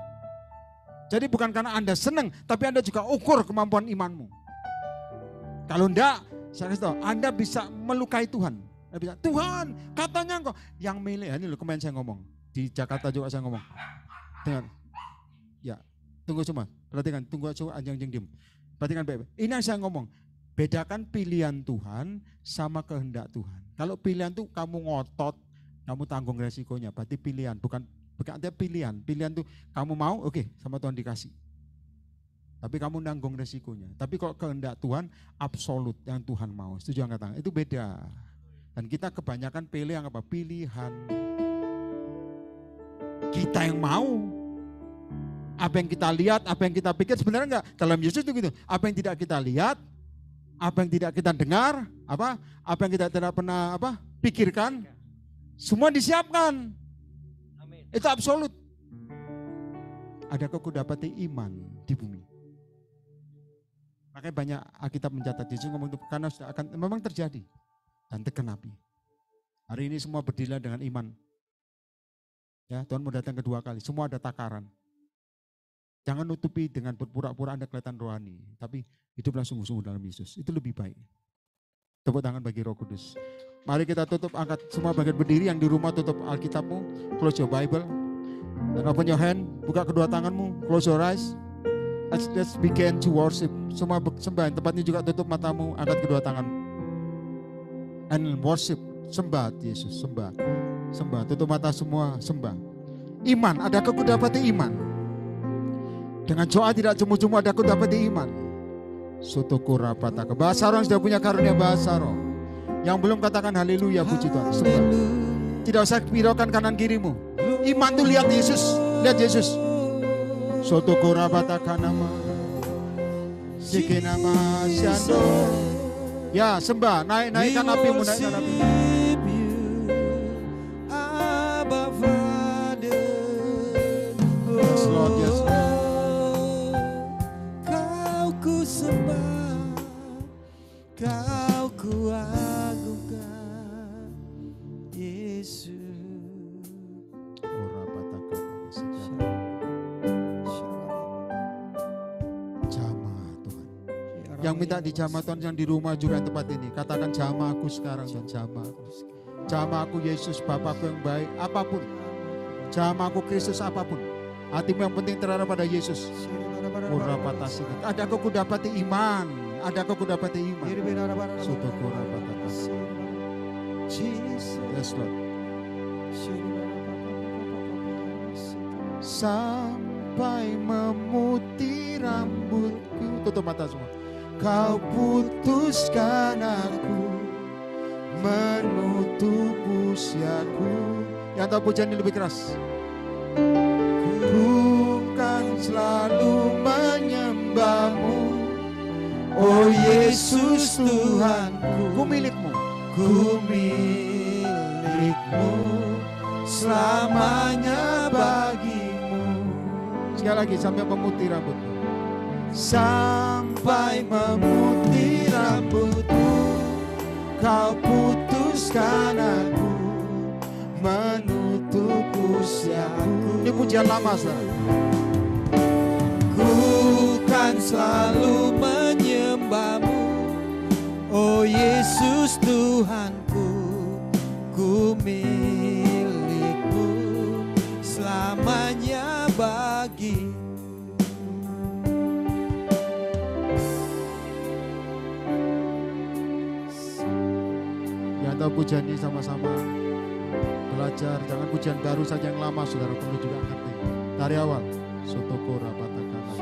Jadi bukan karena Anda senang, tapi Anda juga ukur kemampuan imanmu. Kalau enggak, saya kasih tahu, Anda bisa melukai Tuhan. Anda bisa, Tuhan katanya engkau yang milih. Ini loh kemarin saya ngomong. Di Jakarta juga saya ngomong. Dengar. Ya, tunggu cuma. Perhatikan, tunggu coba anjing diem. Perhatikan baik-baik. Ini yang saya ngomong. Bedakan pilihan Tuhan sama kehendak Tuhan. Kalau pilihan itu kamu ngotot, kamu tanggung resikonya. Berarti pilihan, bukan ada pilihan. Pilihan itu kamu mau, oke, sama Tuhan dikasih. Tapi kamu nanggung resikonya. Tapi kalau kehendak Tuhan, absolut yang Tuhan mau. Setuju angkat tangan? Itu beda. Dan kita kebanyakan pilih yang apa? Pilihan. Kita yang mau. Apa yang kita lihat, apa yang kita pikir, sebenarnya enggak. Dalam Yesus itu gitu. Apa yang tidak kita lihat, apa yang tidak kita dengar, apa yang kita tidak pernah pikirkan, semua disiapkan. Itu absolut. Adakah kau dapati iman di bumi? Makanya banyak Alkitab mencatat Yesus ngomong itu karena sudah akan memang terjadi dan tergenapi. Hari ini semua berdiri dengan iman. Ya, Tuhan mau datang kedua kali. Semua ada takaran. Jangan nutupi dengan berpura-pura Anda kelihatan rohani, tapi hiduplah sungguh-sungguh dalam Yesus. Itu lebih baik. Tepuk tangan bagi Roh Kudus. Mari kita tutup, angkat semua bagian berdiri yang di rumah, tutup Alkitabmu, close your Bible, dan open your hand, buka kedua tanganmu, close your eyes. Let's begin to worship. Semua sembah, tempatnya juga tutup matamu, angkat kedua tangan. And worship, sembah Yesus, sembah. Sembah, tutup mata semua, sembah. Iman, adakah ku dapati iman? Dengan doa tidak cuma-cuma adakah ku dapati iman? Sotokora pataka. Bahasa roh yang sudah punya karunia bahasa roh. Yang belum katakan haleluya, puji Tuhan. Sembah. Tidak usah hiraukan kanan kirimu. Iman itu lihat Yesus, lihat Yesus. Sotokora pataka nama. Sikinama syando. Ya, sembah, naikkan apimu, naikkan apimu. Yes Lord, yes Lord. Kau kuagungkan Yesus. Jamah Tuhan. Yang minta dijamah Tuhan yang di rumah juga tempat ini. Katakan jamah aku sekarang dan jamah aku. Jamah aku Yesus Bapakku yang baik apapun. Jamah aku Kristus apapun. Hatimu yang penting terhadap pada Yesus. Adakah ku dapati iman? Adakah ku dapati iman? Yes Lord. Sampai memutih rambutku. Tutup mata semua. Kau putuskan aku menutup usiaku. Yang tahu pujian ini lebih keras. Bukan selalu menyembahmu, oh Yesus Tuhanku. Ku milikmu, ku milikmu, selamanya bagimu. Sekali lagi sampai memutih rambutmu. Sampai memutih rambutmu, kau putuskan aku menutup usiaku. Ini pujian lama saudara. Ku kan selalu menyembahmu, oh Yesus Tuhanku. Ku milikmu, selamanya bagi. Ya tahu pujian ini sama-sama belajar, jangan pujian baru saja yang lama, saudara perlu juga ngerti dari awal. Sotokora patakana.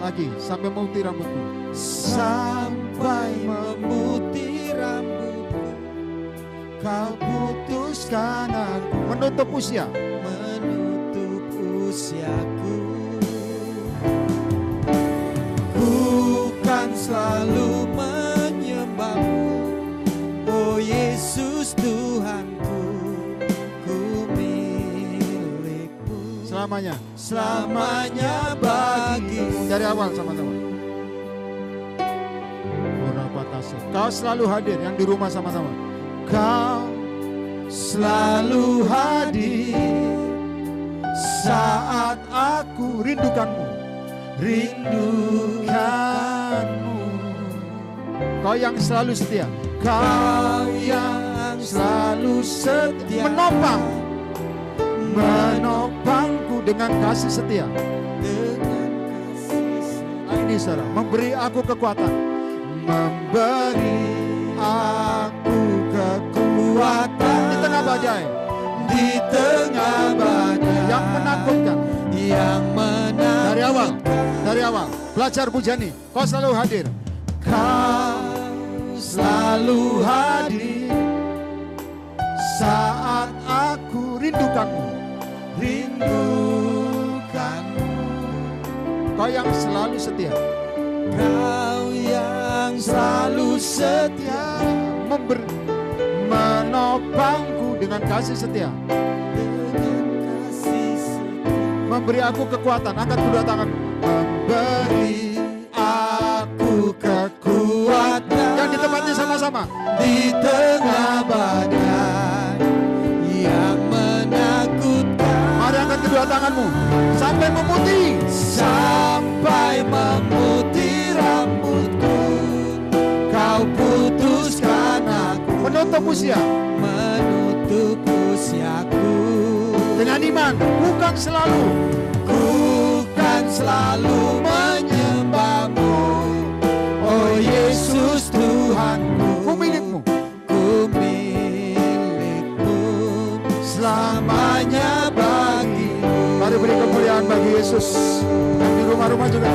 Lagi sampai memutih rambutmu. Sampai sampai memutih rambutku. Kau putuskan aku menutup usia, menutup usiaku. ku kan selalu Menyembahmu, oh Yesus Tuhanku, ku milikmu. selamanya. Selamanya bagi. Dari awal sama-sama. Kau selalu hadir, yang di rumah sama-sama. Kau selalu hadir saat aku rindukanmu. Rindukanmu. Kau yang selalu setia. Kau yang selalu setia. Menopangku dengan kasih setia. Ini saudara, memberi aku kekuatan. Memberi aku kekuatan di tengah badai. Di tengah badai Yang menakutkan. Dari awal, belajar pujani. Kau selalu hadir. Kau selalu hadir saat aku rindukanmu. Kau yang selalu setia. Kau yang selalu setia, menopangku dengan kasih setia. Memberi aku kekuatan. Angkat kedua tangan. Memberi aku kekuatan. Yang di tempatnya sama-sama. di tengah badai yang menakutkan. Mari angkat kedua tanganmu. Sampai memutih. Sampai memutih rambutku, kau putuskan aku. Menutup usia. Menutup usiaku. Dengan iman. Bukan selalu. Ku kan selalu menyembahmu, oh Yesus Tuhanku. Ku milikmu. Ku milikmu, selamanya bagimu. Mari beri kemuliaan bagi Yesus. Dan di rumah-rumah juga.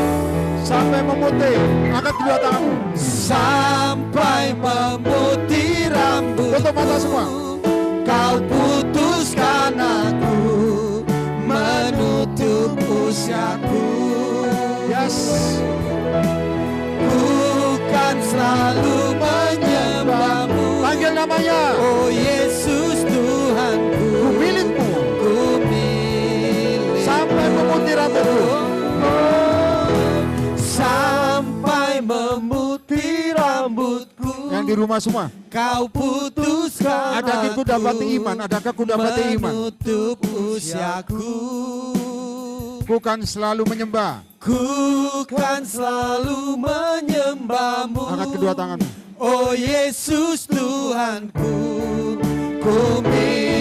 Sampai memutih. Angkat kedua tanganmu. Sampai memutih rambut. Tutup mata semua. Kau putuskan aku, menutup usiaku. Yes. Ku kan selalu menyembahmu. Panggil namanya. Oh Yesus Tuhanku. Ku milikmu. Ku milikmu. Sampai memutih rambutku. Sampai memutih rambutku. Yang di rumah semua. Kau putuskan Adakah ku dapati iman? Adakah ku dapati iman? menutup usiaku. Bukan selalu menyembah. Ku kan selalu menyembahmu. Angkat kedua tanganmu. Oh Yesus Tuhanku, ku milikmu.